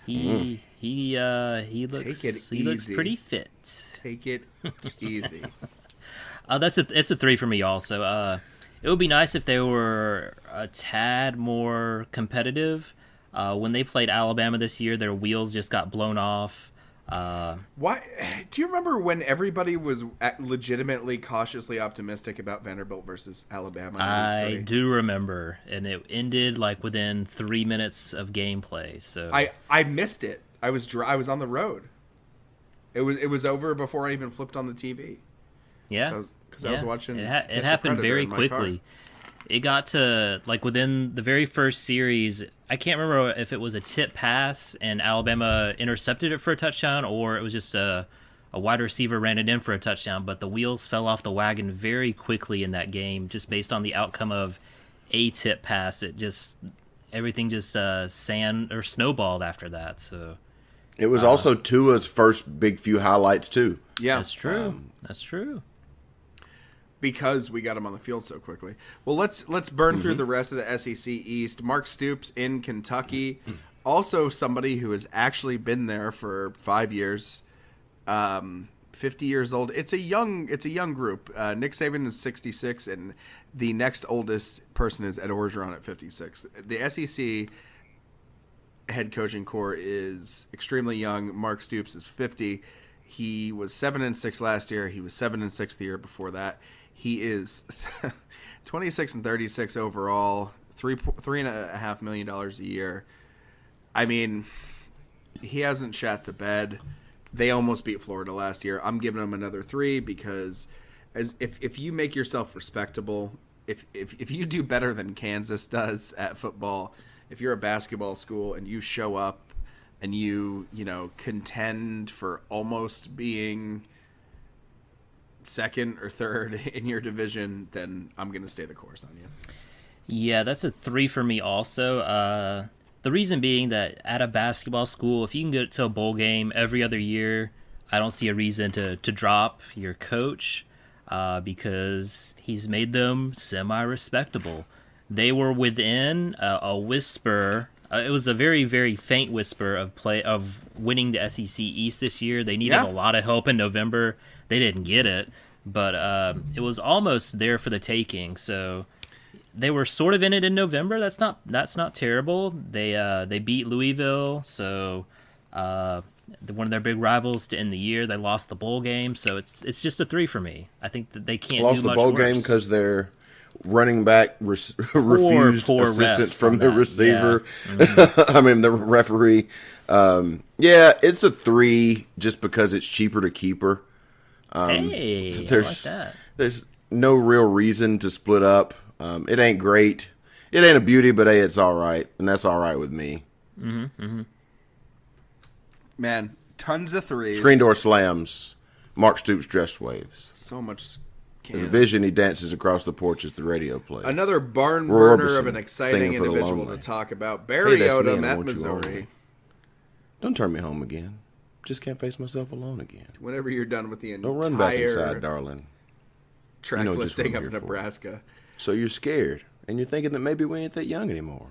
He looks easy. pretty fit. Take it easy. It's a 3 for me also. It would be nice if they were a tad more competitive. When they played Alabama this year, their wheels just got blown off. Why? Do you remember when everybody was legitimately cautiously optimistic about Vanderbilt versus Alabama? I do remember, and it ended like within 3 minutes of gameplay. So I missed it. I was on the road. It was over before I even flipped on the TV. Yeah, because I was watching. It Catch the happened Predator very in my quickly. It got to like within the very first series. I can't remember if it was a tip pass and Alabama intercepted it for a touchdown, or it was just a wide receiver ran it in for a touchdown. But the wheels fell off the wagon very quickly in that game, just based on the outcome of a tip pass. Everything just snowballed after that. So It was also Tua's first big few highlights, too. Yeah, that's true. That's true. Because we got him on the field so quickly. Well, let's burn through the rest of the SEC East. Mark Stoops in Kentucky, also somebody who has actually been there for 5 years, 50 years old. It's a young group. Nick Saban is 66, and the next oldest person is Ed Orgeron at 56. The SEC head coaching core is extremely young. Mark Stoops is 50. He was 7-6 last year. He was 7-6 the year before that. He is 26-36 overall, $3.5 million a year. I mean, he hasn't shat the bed. They almost beat Florida last year. I'm giving him another 3 because if you make yourself respectable, if you do better than Kansas does at football, if you're a basketball school and you show up and you contend for almost being second or third in your division, then I'm going to stay the course on you. Yeah, that's a 3 for me also. The reason being that at a basketball school, if you can get to a bowl game every other year, I don't see a reason to drop your coach because he's made them semi-respectable. They were within a whisper. It was a very, very faint whisper of winning the SEC East this year. They needed a lot of help in November. They didn't get it, but it was almost there for the taking. So they were sort of in it in November. That's not terrible. They beat Louisville, so one of their big rivals to end the year. They lost the bowl game, so it's just a 3 for me. I think that they can't Lost do the much bowl worse. game because their running back refused poor assistance refs from on the that. receiver. Yeah. Mm-hmm. I mean, the referee. Yeah, it's a 3 just because it's cheaper to keep her. Hey, I there's like that. there's no real reason to split up. It ain't great. It ain't a beauty, but hey, it's all right, and that's all right with me. Man, tons of 3s. Screen door slams. Mark Stoops dress waves. So much. As a vision, he dances across the porch as the radio plays. Another barn Roy burner Orbison of an exciting singing for the individual to lonely. talk about. Barry Hey, that's me, Odom and at won't you Missouri. always? Don't turn me home again. Just can't face myself alone again. Whenever you're done with the Don't run back inside, entire darling. track You know just what listing I'm of here for. Nebraska. So you're scared, and you're thinking that maybe we ain't that young anymore.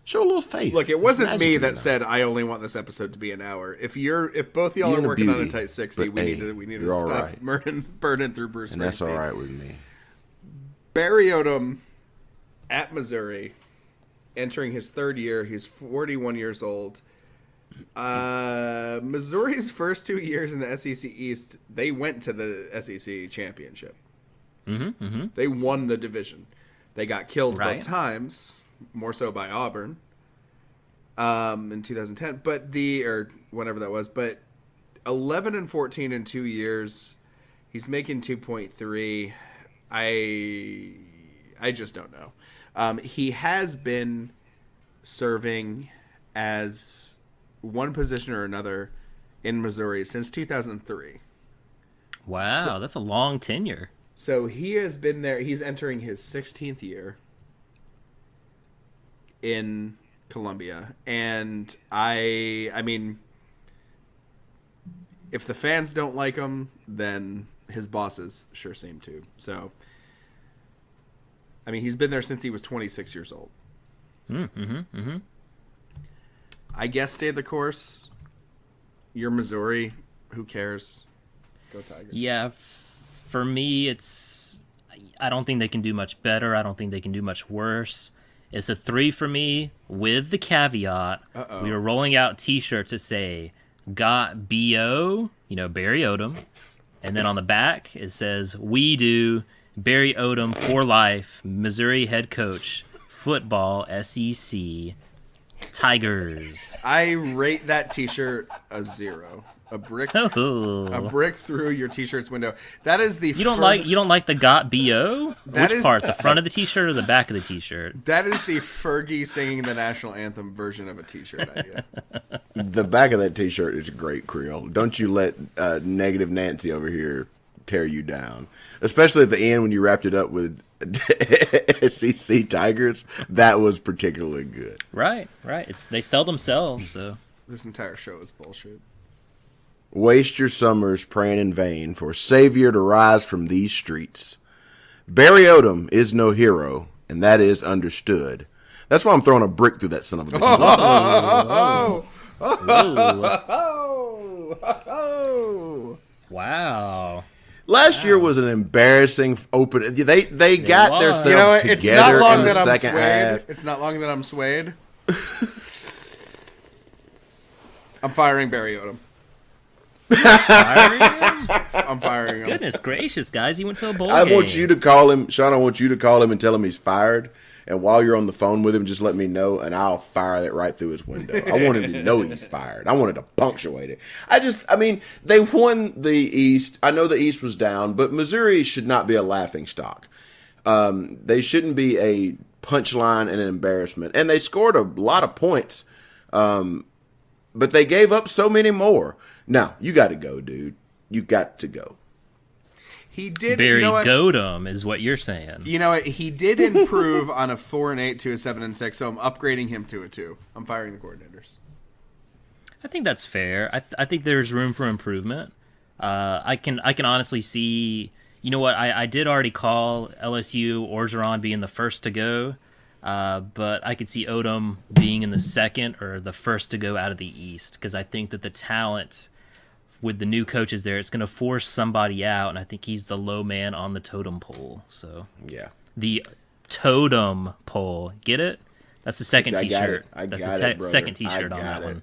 Show a little faith. Look, it wasn't Magic me in that the said I only want this episode to be an hour. If both y'all You're are a working on a beauty, tight 60, but we hey, need to you're all stop right. burning through Bruce and that's all Springsteen. right with me. Barry Odom at Missouri, entering his 3rd year. He's 41 years old. Missouri's first 2 years in the SEC East, they went to the SEC championship. They won the division. They got killed Right. both times, more so by Auburn in 2010, or whenever that was. But 11-14 in 2 years. He's making 2.3. I just don't know. He has been serving as one position or another in Missouri since 2003. Wow, that's a long tenure. So he has been there. He's entering his 16th year in Columbia. And I mean, if the fans don't like him, then his bosses sure seem to. So, I mean, he's been there since he was 26 years old. I guess stay the course. You're Missouri. Who cares? Go Tigers. Yeah, for me, I don't think they can do much better. I don't think they can do much worse. It's a 3 for me with the caveat. We were rolling out T-shirts to say, got B.O., Barry Odom. And then on the back, it says, we do Barry Odom for life, Missouri head coach, football, SEC, Tigers. I rate that T-shirt a 0. A brick through your T-shirt's window. That is the You don't like the got B.O.? That Which is- part? The front of the T-shirt or the back of the T-shirt? That is the Fergie singing the national anthem version of a T-shirt idea. The back of that T-shirt is great, Creel. Don't you let negative Nancy over here tear you down. Especially at the end when you wrapped it up with SEC Tigers. That was particularly good. Right. They sell themselves, so. This entire show is bullshit. Waste your summers praying in vain for a savior to rise from these streets. Barry Odom is no hero, and that is understood. That's why I'm throwing a brick through that son of a bitch. Oh! Wow. Last year was an embarrassing open. They got was. themselves You know what? It's not together long in the that I'm second half. swayed. It's not long that I'm swayed. I'm firing Barry Odom. Firing him? I'm firing him. Goodness gracious, guys! He went to a bowl I game. want you to call him, Sean. I want you to call him and tell him he's fired. And while you're on the phone with him, just let me know, and I'll fire that right through his window. I want him to know he's fired. I wanted to punctuate it. I mean, they won the East. I know the East was down, but Missouri should not be a laughing stock. They shouldn't be a punchline and an embarrassment. And they scored a lot of points, but they gave up so many more. Now, you got to go, dude. You got to go. He did. Barry you know what? Godum is what you're saying. You know what? He did improve on a 4-8 to a 7-6, so I'm upgrading him to a 2. I'm firing the coordinators. I think that's fair. I think there's room for improvement. I can honestly see. You know what? I did already call LSU Orgeron being the first to go, but I could see Odom being in the second or the first to go out of the East because I think that the talent with the new coaches there, it's going to force somebody out, and I think he's the low man on the totem pole. So Yeah. the totem pole, get it? That's the second I got T-shirt. it. I That's got the it, brother. second T-shirt I on got that it. one.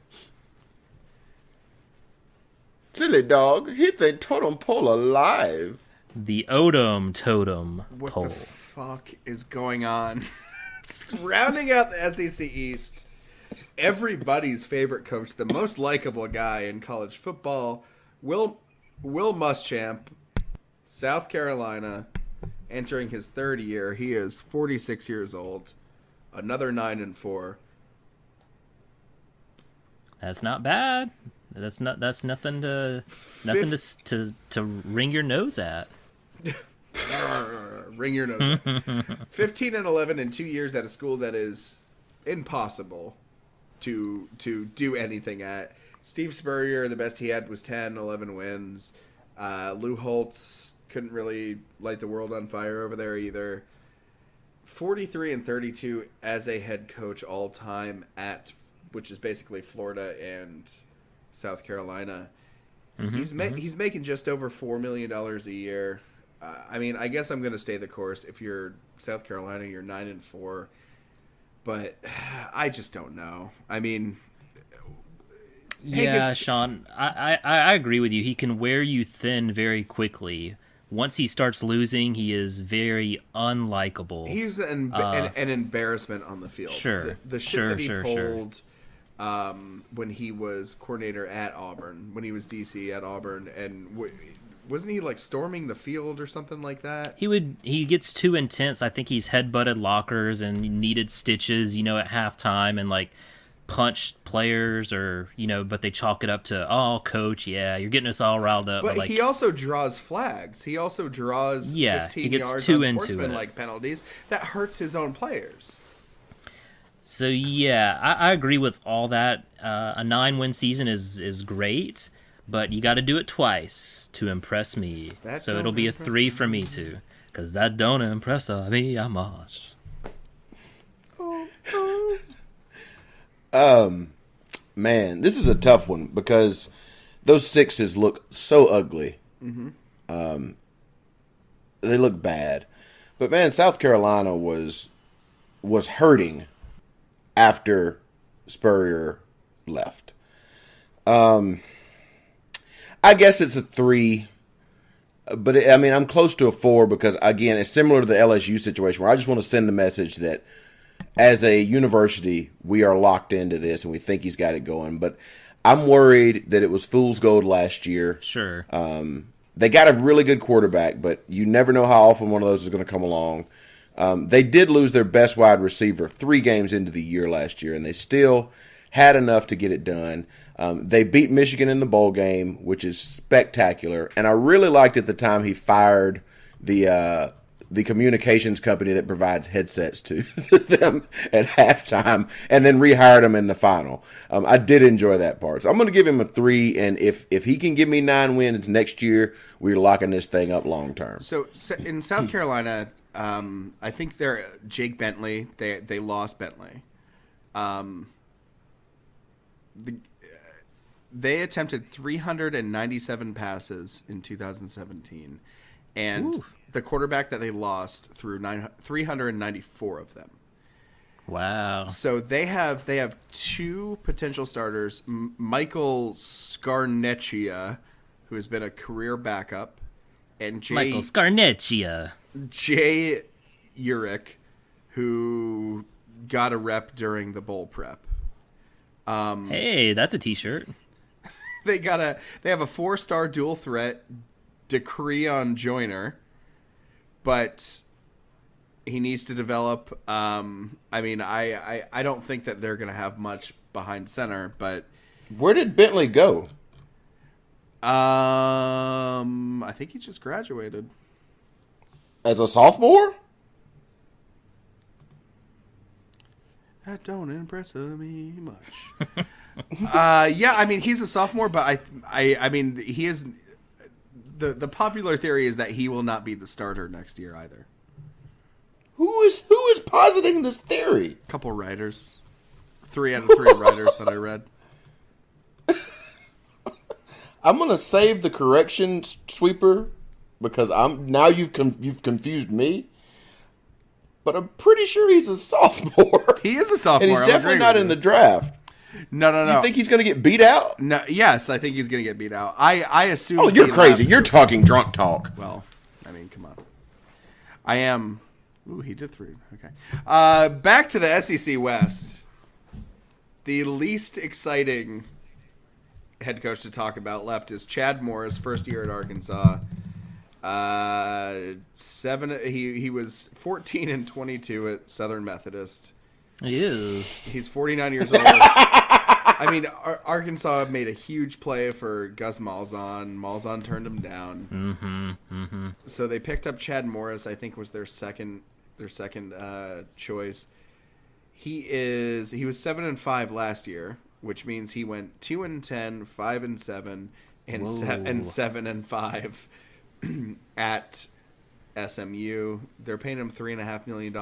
Silly dog, hit the totem pole alive. The Odom totem What pole. the fuck is going on? Rounding out the SEC East, everybody's favorite coach, the most likable guy in college football, Will Muschamp, South Carolina, entering his third year. He is 46 years old. Another 9-4. That's not bad. That's nothing to wring your nose at. Ring your nose up. 15-11 in 2 years at a school that is impossible to do anything at. Steve Spurrier, the best he had was 11 wins. Lou Holtz couldn't really light the world on fire over there either. 43-32 as a head coach all time at, which is basically Florida and South Carolina. He's making just over $4 million a year. I mean, I guess I'm going to stay the course. If you're South Carolina, you're 9-4, but I just don't know. I mean, Yeah, Sean, I agree with you. He can wear you thin very quickly. Once he starts losing, he is very unlikable. he's an embarrassment on the field. Sure. The shit Sure, that he sure, pulled when he was coordinator at Auburn, when he was DC at Auburn, and wasn't he like storming the field or something like that? He gets too intense. I think he's headbutted lockers and needed stitches, at halftime and like punched players but they chalk it up to, oh, coach, yeah, you're getting us all riled up. But like, he also draws flags. He also draws 15 he gets yards too on into sportsmanlike penalties. That hurts his own players. So yeah, I agree with all that. A 9-win season is great, but you got to do it twice to impress me. That So don't it'll be a impress 3 for me too, because that don't impress me much. Man, this is a tough one because those sixes look so ugly. They look bad. But man, South Carolina was hurting after Spurrier left. I guess it's a 3. But I'm close to a 4 because, again, it's similar to the LSU situation where I just want to send the message that as a university, we are locked into this and we think he's got it going. But I'm worried that it was fool's gold last year. Sure. They got a really good quarterback, but you never know how often one of those is going to come along. They did lose their best wide receiver 3 games into the year last year, and they still had enough to get it done. They beat Michigan in the bowl game, which is spectacular. And I really liked at the time he fired the communications company that provides headsets to them at halftime and then rehired them in the final. I did enjoy that part. So I'm going to give him a 3, and if he can give me 9 wins next year, we're locking this thing up long term. So in South Carolina, I think they're Jake Bentley. They lost Bentley. They attempted 397 passes in 2017, and the quarterback that they lost threw 394 of them. Wow. So they have 2 potential starters. Michael Scarnecchia, who has been a career backup, and Michael Scarnecchia. Jay Urich, who got a rep during the bowl prep. Hey, that's a T-shirt. They have a 4-star dual threat decree on Joyner, but he needs to develop. I mean, I don't think that they're going to have much behind center, but Where did Bentley go? I think he just graduated. As a sophomore? That don't impress me much. Yeah, I mean, he's a sophomore, but I mean, he is. The popular theory is that he will not be the starter next year either. Who is positing this theory? A couple writers, 3 out of 3 writers that I read. I'm gonna save the correction sweeper because you've confused me. But I'm pretty sure he's a sophomore. He is a sophomore. And he's definitely not in the draft. No. You think he's going to get beat out? No. Yes, I think he's going to get beat out. I assume. Oh, you're he crazy. left. You're talking drunk talk. Well, I mean, come on. I am. Ooh, he did 3. Okay. Back to the SEC West. The least exciting head coach to talk about left is Chad Morris, first year at Arkansas. He was 14-22 at Southern Methodist. Ew. He's 49 years old. I mean, Arkansas made a huge play for Gus Malzahn. Malzahn turned him down. So they picked up Chad Morris. I think was their second choice. He was 7-5 last year, which means he went 2-10, 5-7, and 7-5 at SMU. They're paying him $3.5 million.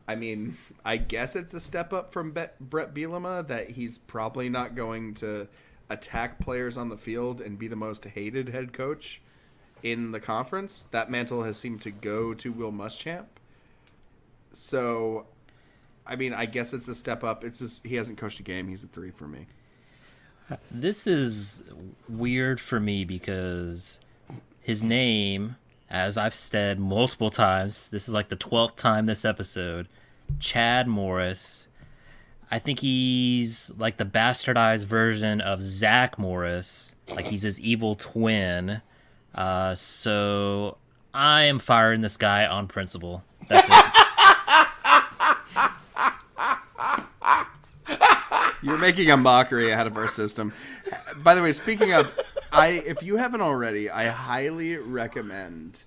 I mean, I guess it's a step up from Brett Bielema that he's probably not going to attack players on the field and be the most hated head coach in the conference. That mantle has seemed to go to Will Muschamp. So, I mean, I guess it's a step up. It's just, he hasn't coached a game. He's a 3 for me. This is weird for me because his name, as I've said multiple times, this is like the 12th time this episode, Chad Morris. I think he's like the bastardized version of Zach Morris. Like he's his evil twin. So I am firing this guy on principle. That's it. You're making a mockery out of our system. By the way, speaking of, if you haven't already, I highly recommend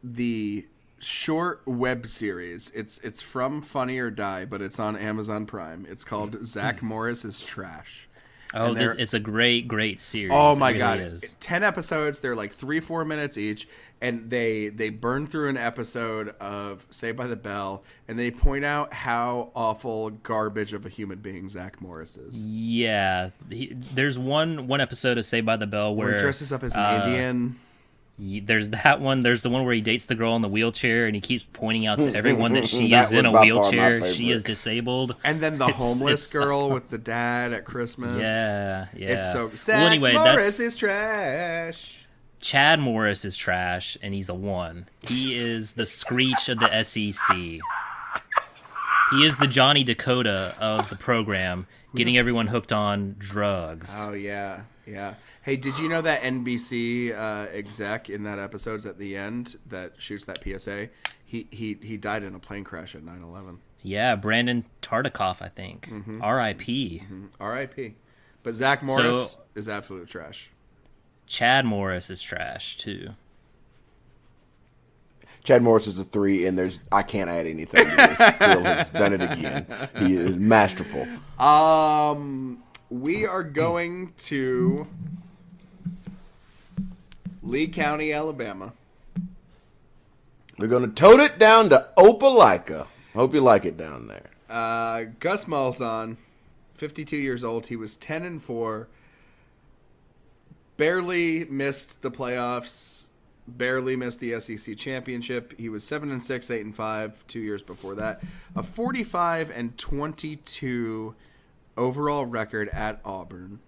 the short web series. It's from Funny or Die, but it's on Amazon Prime. It's called Zach Morris is Trash. Oh, it's a great series. Oh my it really god, is. 10 episodes. They're like 3-4 minutes each, and they burn through an episode of Saved by the Bell, and they point out how awful garbage of a human being Zach Morris is. Yeah, there's one episode of Saved by the Bell where he dresses up as an Indian. There's that one. There's the one where he dates the girl in the wheelchair, and he keeps pointing out to everyone that she That is in a was by far my wheelchair. She favorite. is disabled. And then the homeless it's girl with the dad at Christmas. Yeah. It's so Well, Zach anyway, Morris that's is trash. Chad Morris is trash, and he's a 1. He is the Screech of the SEC. He is the Johnny Dakota of the program, getting everyone hooked on drugs. Oh yeah. Hey, did you know that NBC exec in that episode's at the end that shoots that PSA? He died in a plane crash at 9/11. Yeah, Brandon Tartikoff, I think. R.I.P. R.I.P. But Zach Morris is absolute trash. Chad Morris is trash too. Chad Morris is a 3, and I can't add anything to this. Phil has done it again. He is masterful. We are going to Lee County, Alabama. They're going to tote it down to Opelika. Hope you like it down there. Gus Malzahn, 52 years old. He was 10-4. Barely missed the playoffs. Barely missed the SEC championship. He was 7-6, 8-5 2 years before that. A 45-22 overall record at Auburn.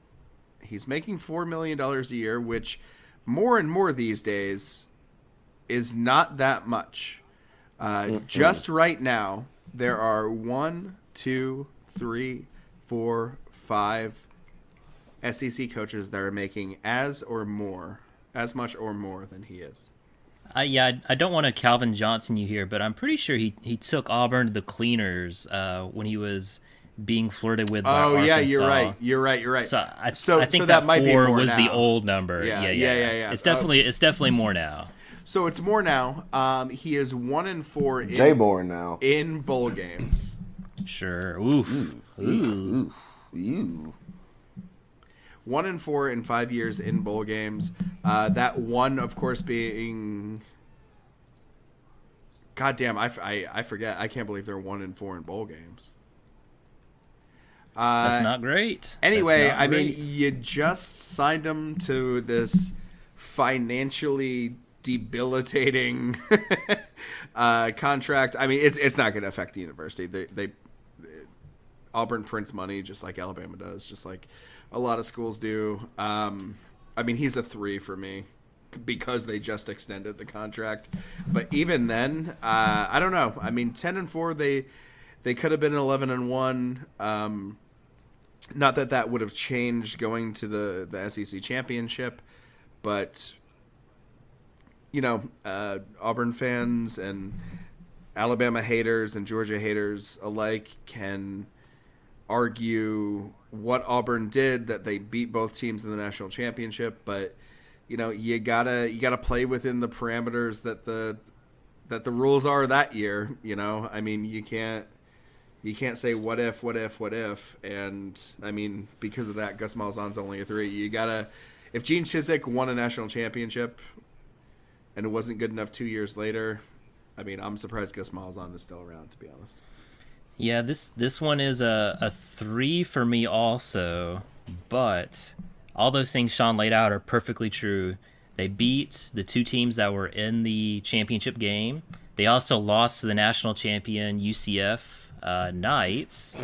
He's making $4 million a year, which more and more these days is not that much. Just right now, there are 1, 2, 3, 4, 5 SEC coaches that are making as much or more than he is. I don't want to Calvin Johnson you here, but I'm pretty sure he took Auburn to the cleaners when he was being flirted with by Arkansas. Yeah, you're right. So I think that might be 4 more was now. the old number. Yeah. It's definitely more now. So it's more now. He is 1-4 J-Born now. in bowl games. Sure. Oof. Ooh. 1-4 in 5 years in bowl games. That one, of course, being. God damn, I forget. I can't believe they're 1-4 in bowl games. That's not great. Anyway, That's not great. you just signed him to this financially debilitating contract. I mean, it's not going to affect the university. They Auburn prints money just like Alabama does, just like a lot of schools do. I mean, he's a 3 for me because they just extended the contract. But even then, I don't know. I mean, 10-4, they could have been 11-1. Not that would have changed going to the SEC championship, but Auburn fans and Alabama haters and Georgia haters alike can argue what Auburn did, that they beat both teams in the national championship, but you gotta play within the parameters that the rules are that year. I mean, you can't say what if, and I mean, because of that, Gus Malzahn's only a 3. You gotta, if Gene Chizik won a national championship and it wasn't good enough 2 years later, I mean, I'm surprised Gus Malzahn is still around, to be honest. Yeah, this one is a 3 for me also, but all those things Sean laid out are perfectly true. They beat the 2 teams that were in the championship game. They also lost to the national champion UCF Knights.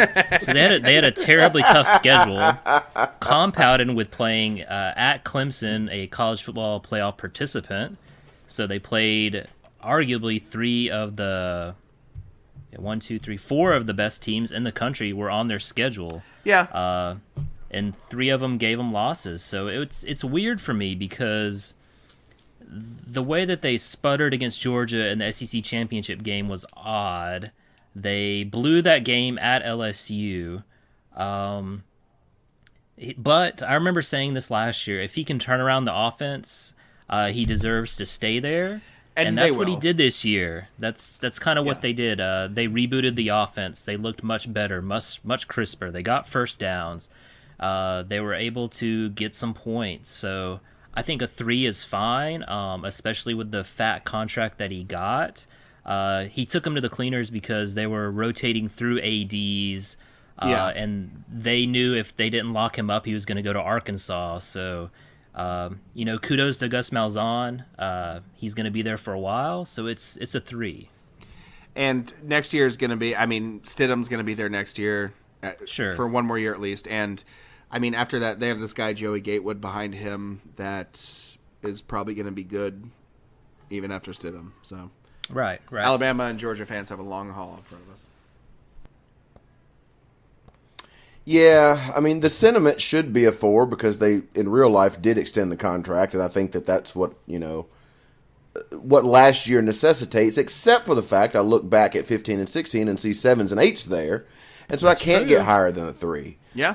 So they had a terribly tough schedule, compounded with playing at Clemson, a college football playoff participant. So they played arguably 4 of the best teams in the country were on their schedule. Yeah. And 3 of them gave them losses. So it's weird for me because the way that they sputtered against Georgia in the SEC championship game was odd. They blew that game at LSU. But I remember saying this last year. If he can turn around the offense, he deserves to stay there. And that's what he did this year. That's kind of what they did. They rebooted the offense. They looked much better, much crisper. They got first downs. They were able to get some points. So I think a 3 is fine, especially with the fat contract that he got. He took him to the cleaners because they were rotating through ADs, and they knew if they didn't lock him up, he was going to go to Arkansas. So, kudos to Gus Malzahn. He's going to be there for a while, so it's a 3. And next year is going to be, I mean, Stidham's going to be there next year, sure, for 1 more year at least. And I mean, after that, they have this guy Joey Gatewood behind him that is probably going to be good even after Stidham. So. Right. Alabama and Georgia fans have a long haul in front of us. Yeah, I mean, the sentiment should be a 4 because they, in real life, did extend the contract, and I think that's what, what last year necessitates, except for the fact I look back at 15 and 16 and see 7s and 8s there, and so I can't get higher than a 3. Yeah.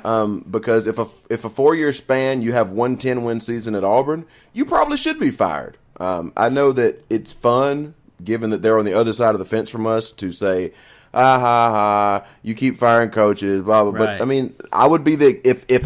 Because if a 4-year span you have 1 10-win season at Auburn, you probably should be fired. I know that it's fun, given that they're on the other side of the fence from us, to say, you keep firing coaches, blah, blah, blah. Right. But, I mean, I would be if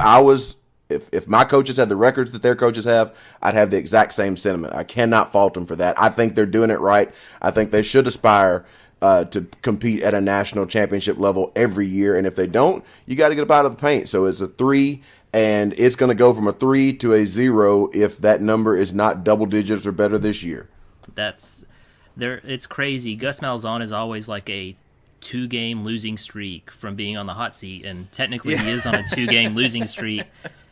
my coaches had the records that their coaches have, I'd have the exact same sentiment. I cannot fault them for that. I think they're doing it right. I think they should aspire to compete at a national championship level every year, and if they don't, you got to get up out of the paint. So it's a 3, and it's going to go from a 3 to a 0 if that number is not double digits or better this year. It's crazy. Gus Malzahn is always like a 2-game losing streak from being on the hot seat, and technically he is on a 2-game losing streak.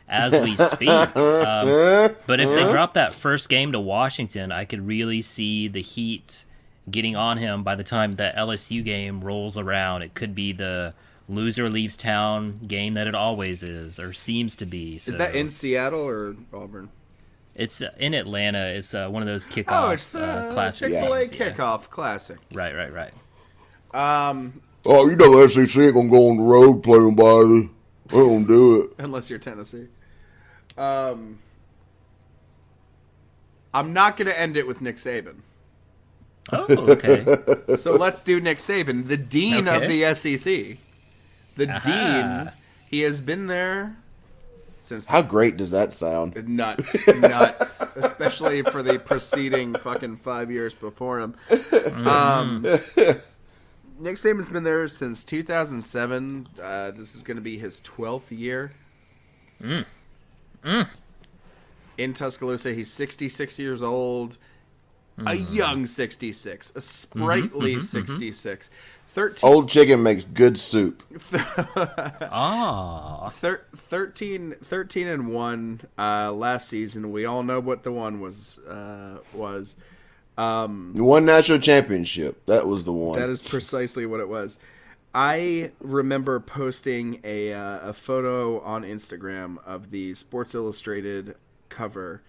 as we speak. But if they drop that first game to Washington, I could really see the heat getting on him by the time that LSU game rolls around. It could be the loser leaves town game that it always is, or seems to be. So Is that in Seattle or Auburn? it's in Atlanta. It's one of those kickoff Oh, it's the classic Chick-fil-A games, yeah. kickoff classic. Right. Oh, you know SEC ain't gonna go on the road play nobody. They don't do it. Unless you're Tennessee. I'm not going to end it with Nick Saban. Oh, okay. So let's do Nick Saban, the dean of Okay. the SEC. The dean. He has been there since How great does that sound? nuts, especially for the preceding fucking 5 years before him. Nick Saban's been there since 2007. This is going to be his 12th year. In Tuscaloosa, he's 66 years old. A young 66. A sprightly 66. 13, Old chicken makes good soup. 13-1 last season. We all know what the one was. One national championship. That was the one. That is precisely what it was. I remember posting a photo on Instagram of the Sports Illustrated cover,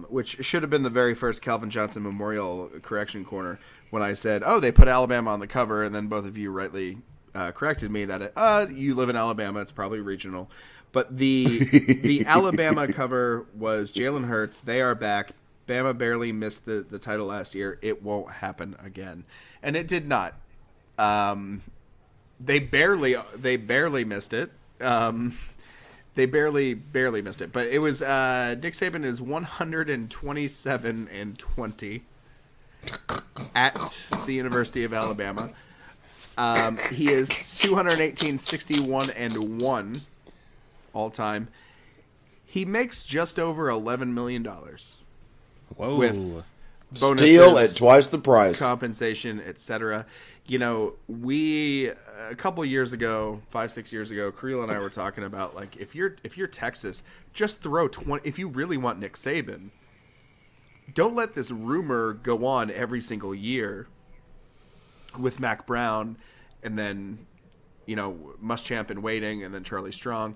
which should have been the very first Calvin Johnson Memorial Correction Corner, when I said, oh, they put Alabama on the cover, and then both of you rightly corrected me that you live in Alabama, it's probably regional. But the Alabama cover was Jalen Hurts. They are back. Bama barely missed the title last year. It won't happen again. And it did not. They barely missed it. They barely missed it. But it was Nick Saban is 127-20 at the University of Alabama. He is 218-61-1 all time. He makes just over $11 million. Whoa. With bonuses, Still at twice the price. compensation, etc. You know, we a couple years ago, 5-6 years ago, Creel and I were talking about, like, if you're Texas, just throw 20. If you really want Nick Saban, don't let this rumor go on every single year with Mac Brown, and then, you know, Muschamp in waiting, and then Charlie Strong.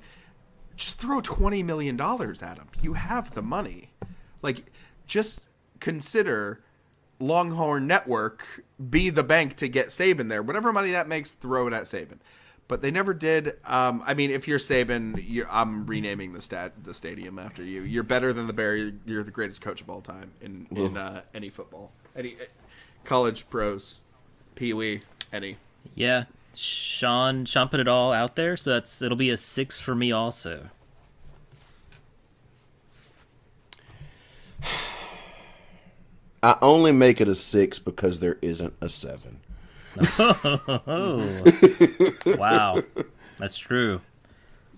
Just throw $20 million at him. You have the money. Like, just consider Longhorn Network be the bank to get Saban there. Whatever money that makes, throw it at Saban. But they never did. I mean, if you're Saban, I'm renaming the stadium after you. You're better than the Bear. You're the greatest coach of all time in any football, any college, pros, Pee Wee, any. Yeah, Sean put it all out there, so it'll be a 6 for me also. I only make it a 6 because there isn't a 7. Oh, wow, that's true.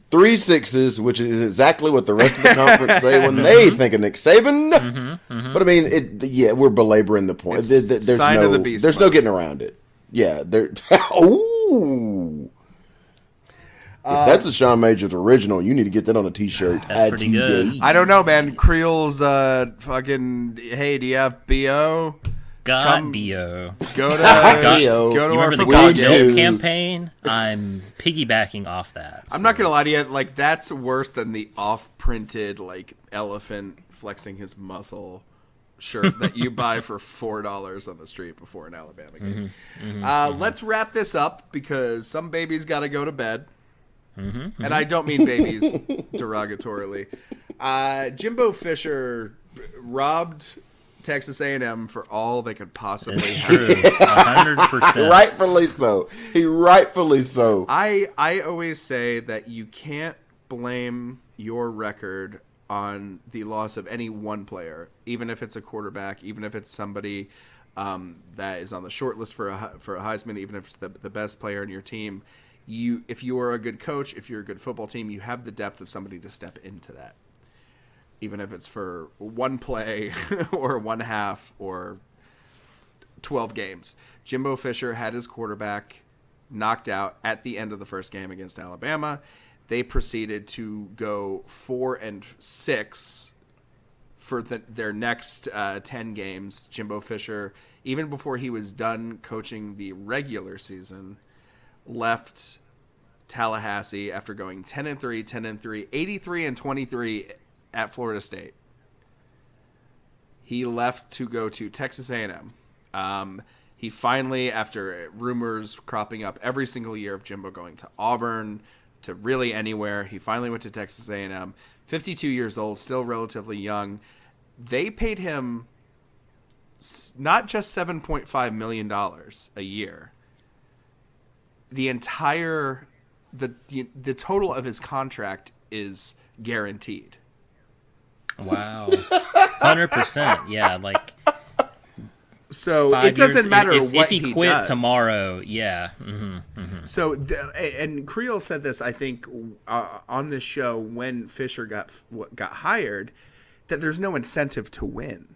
3 6s, which is exactly what the rest of the conference say when they think of Nick Saban. But I mean, we're belaboring the point. There's sign of the beast there's mode. no getting around it. Yeah, ooh. If that's a Sean Majors original, you need to get that on a T-shirt. That's pretty good. I don't know, man. Creel's fucking. Hey, do you have BO? God, B.O. Go to Go go to You our remember the football God Weekend. Milk games. campaign? I'm piggybacking off that. I'm not gonna lie to you. Like, that's worse than the off-printed, like, elephant flexing his muscle shirt that you buy for $4 on the street before an Alabama game. Let's wrap this up because some babies got to go to bed. And I don't mean babies derogatorily. Jimbo Fisher robbed Texas A&M for all they could possibly It's have. true, 100%. Rightfully so. He rightfully so. I always say that you can't blame your record on the loss of any one player, even if it's a quarterback, even if it's somebody that is on the short list for a Heisman, even if it's the best player in your team. If you are a good coach, if you're a good football team, you have the depth of somebody to step into that, even if it's for one play or one half or 12 games. Jimbo Fisher had his quarterback knocked out at the end of the first game against Alabama. they proceeded to go 4-6 for their next 10 games. Jimbo Fisher, even before he was done coaching the regular season, left Tallahassee after going 10-3, 10-3, 83-23 at Florida State. He left to go to Texas A&M. He finally, after rumors cropping up every single year of Jimbo going to Auburn, to really anywhere, he finally went to Texas A&M. 52 years old, still relatively young. They paid him not just $7.5 million a year. The entire the total of his contract is guaranteed. Wow. 100%. Yeah, like so 5 it doesn't years, matter if what he quit does. tomorrow. Yeah. Mm-hmm. So and Creel said this, I think, on this show when Fisher got hired, that there's no incentive to win.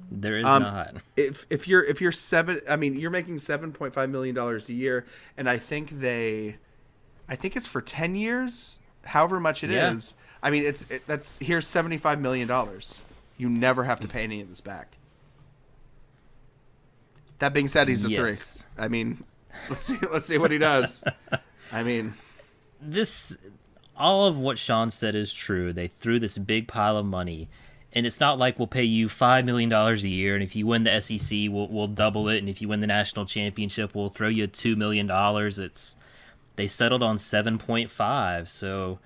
There is not. If you're you're making $7.5 million a year, and I think it's for 10 years, however much it is. I mean, here's $75 million. You never have to pay any of this back. That being said, he's a 3. I mean, let's see what he does. I mean, all of what Sean said is true. They threw this big pile of money. And it's not like we'll pay you $5 million a year, and if you win the SEC, we'll double it, and if you win the national championship, we'll throw you $2 million. They settled on 7.5. So,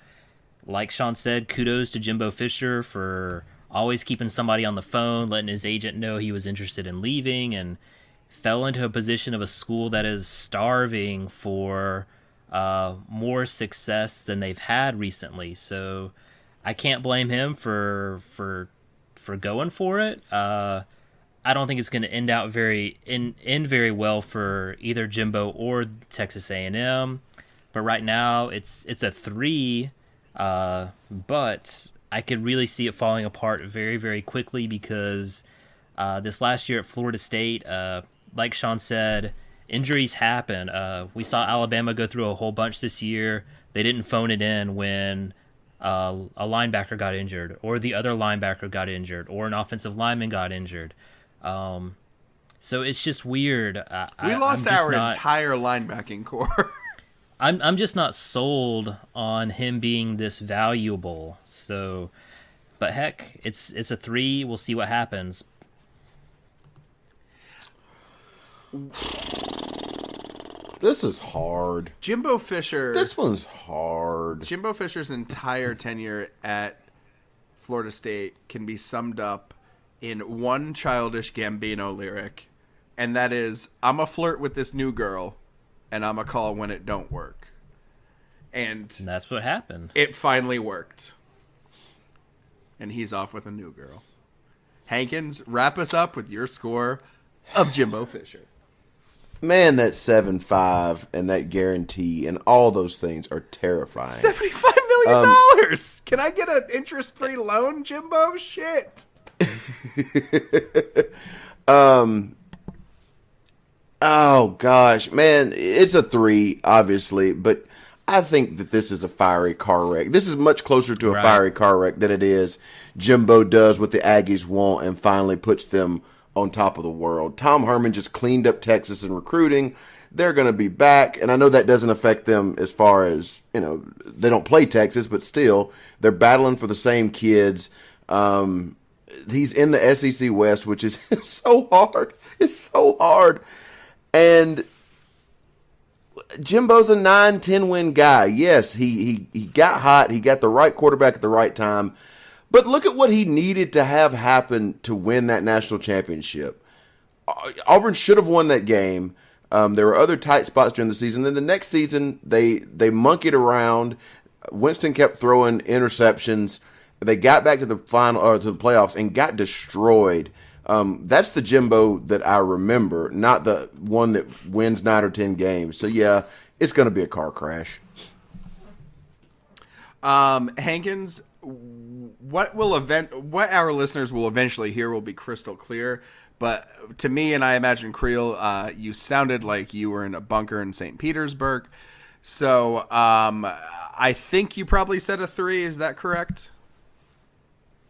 like Sean said, kudos to Jimbo Fisher for always keeping somebody on the phone, letting his agent know he was interested in leaving, and fell into a position of a school that is starving for more success than they've had recently. So I can't blame him for going for it. I don't think it's going to end very well for either Jimbo or Texas A&M. But right now it's a 3. But I could really see it falling apart very, very quickly because this last year at Florida State, like Sean said, injuries happen. We saw Alabama go through a whole bunch this year. They didn't phone it in when a linebacker got injured, or the other linebacker got injured, or an offensive lineman got injured. So it's just weird. We lost our entire linebacking core. I'm just not sold on him being this valuable. So, but heck, it's a 3. We'll see what happens. This is hard. Jimbo Fisher. This one's hard. Jimbo Fisher's entire tenure at Florida State can be summed up in one Childish Gambino lyric, and that is, "I'm a flirt with this new girl, and I'm a call when it don't work." And that's what happened. It finally worked. And he's off with a new girl. Hankins, wrap us up with your score of Jimbo Fisher. Man, that 7.5 and that guarantee and all those things are terrifying. $75 million. Can I get an interest-free loan, Jimbo? Shit. Oh gosh, man, it's a 3, obviously, but I think that this is a fiery car wreck. This is much closer to a fiery car wreck than it is Jimbo does what the Aggies want and finally puts them on top of the world. Tom Herman just cleaned up Texas in recruiting. They're going to be back, and I know that doesn't affect them as far as, they don't play Texas, but still, they're battling for the same kids. He's in the SEC West, which is so hard. It's so hard. And Jimbo's a 9-10 win guy. Yes, he got hot. He got the right quarterback at the right time. But look at what he needed to have happen to win that national championship. Auburn should have won that game. There were other tight spots during the season. Then the next season, they monkeyed around. Winston kept throwing interceptions. They got back to the final or to the playoffs and got destroyed. That's the Jimbo that I remember, not the one that wins 9 or 10 games. So yeah, it's going to be a car crash. Hankins, what our listeners will eventually hear will be crystal clear. But to me, and I imagine Creel, you sounded like you were in a bunker in St. Petersburg. So I think you probably said a 3. Is that correct?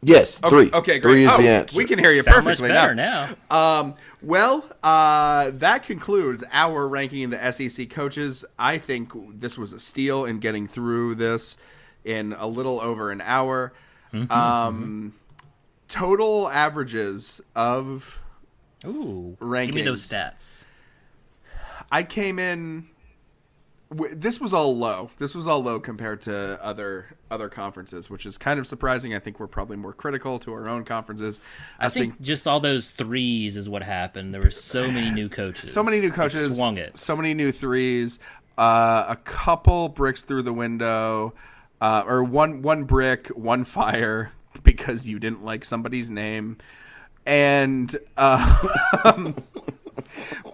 Yes, 3. Okay, great. 3 is the answer. We can hear you Sound much perfectly better now. now. That concludes our ranking of the SEC coaches. I think this was a steal in getting through this in a little over an hour. Total averages of Ooh, rankings. give me those stats. I came in. This was all low. This was all low compared to other conferences, which is kind of surprising. I think we're probably more critical to our own conferences. I think just all those threes is what happened. There were so many new coaches. So many new coaches. It swung it. So many new threes. A couple bricks through the window, or one brick, one fire because you didn't like somebody's name, and.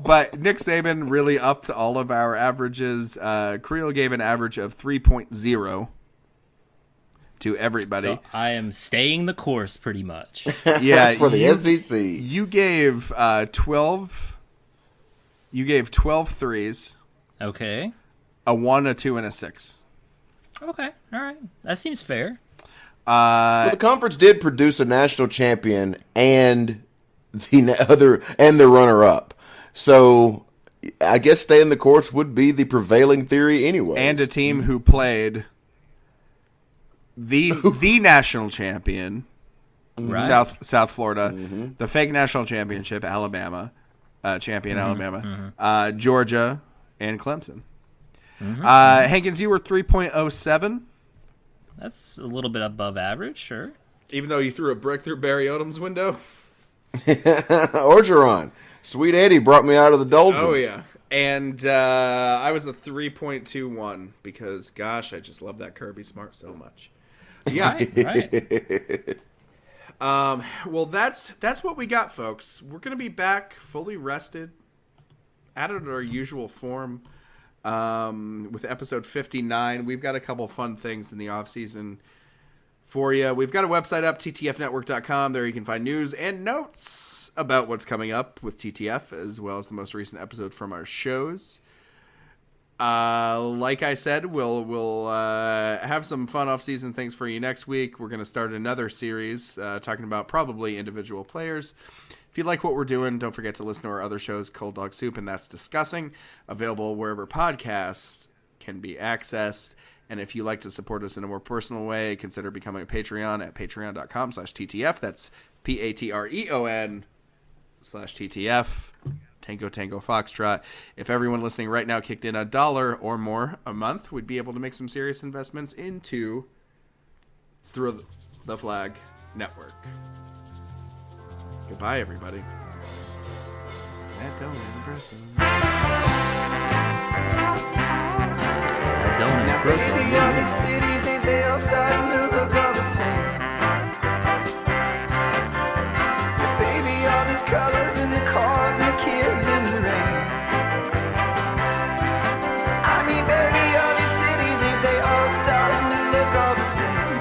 But Nick Saban really upped all of our averages. Creel gave an average of 3.0 to everybody. So I am staying the course pretty much. Yeah, For the SEC. You gave 12. You gave 12 threes, Okay. a 1, a 2, and a 6. Okay. All right. That seems fair. Well, the conference did produce a national champion and the runner-up. So I guess staying the course would be the prevailing theory anyway. And a team who played the national champion, Right. South Florida, the fake national championship, Alabama, Alabama, Georgia, and Clemson. Hankins, you were 3.07. That's a little bit above average, sure. Even though you threw a brick through Barry Odom's window. Orgeron. Sweet Eddie brought me out of the doldrums. Oh, yeah. And I was a 3.21 because, gosh, I just love that Kirby Smart so much. Yeah. Right. Well, that's what we got, folks. We're going to be back fully rested, at our usual form, with episode 59. We've got a couple fun things in the off-season for you. We've got a website up, ttfnetwork.com. There you can find news and notes about what's coming up with TTF, as well as the most recent episode from our shows. Like I said, we'll have some fun off-season things for you next week. We're going to start another series talking about probably individual players. If you like what we're doing, don't forget to listen to our other shows, Cold Dog Soup and That's Discussing, available wherever podcasts can be accessed. And if you like to support us in a more personal way, consider becoming a Patreon at patreon.com/TTF. That's PATREON/TTF. Tango Tango Foxtrot. If everyone listening right now kicked in $1 or more a month, we'd be able to make some serious investments into Throw the Flag Network. Goodbye, everybody. That don't impress me. Now, Baby, all these cities, ain't they all starting to look all the same? Yeah, baby, all these colors in the cars and the kids in the rain. I mean, baby, all these cities, ain't they all starting to look all the same?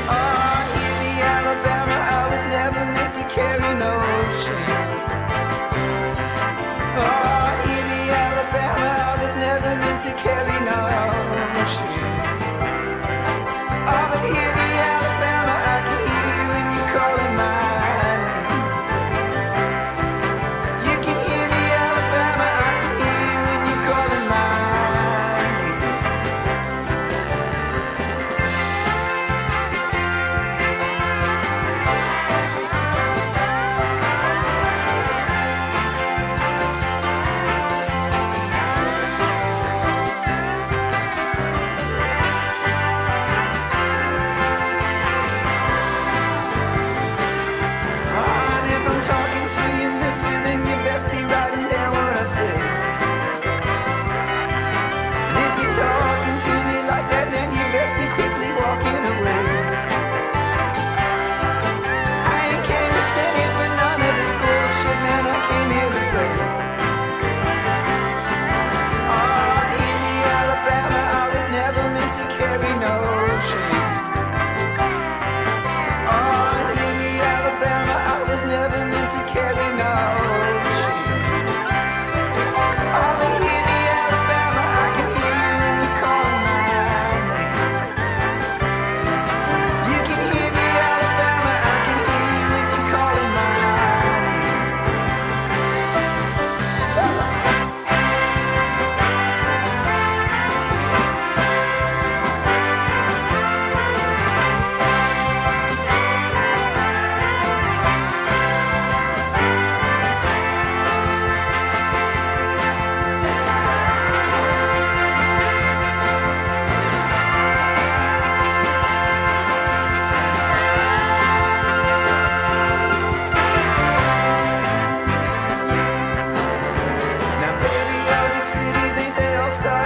Oh, here in Alabama, I was never meant to carry no shame. Oh, here in Alabama, I was never meant to carry no shame. Oh, but here in Alabama, I can hear you when you calling my name. You can hear me, Alabama, I can hear you when you calling my name. And if I'm talking to you, mister, then you best be writing down what I say. And if you're talking to me like that, then you best be quickly walking away. I ain't came to stand here for none of this bullshit, man, I came here to play. Oh, in Alabama, I was never meant to carry no shame. Oh, in Alabama, I was never meant to carry no shame. Oh, but here in all-star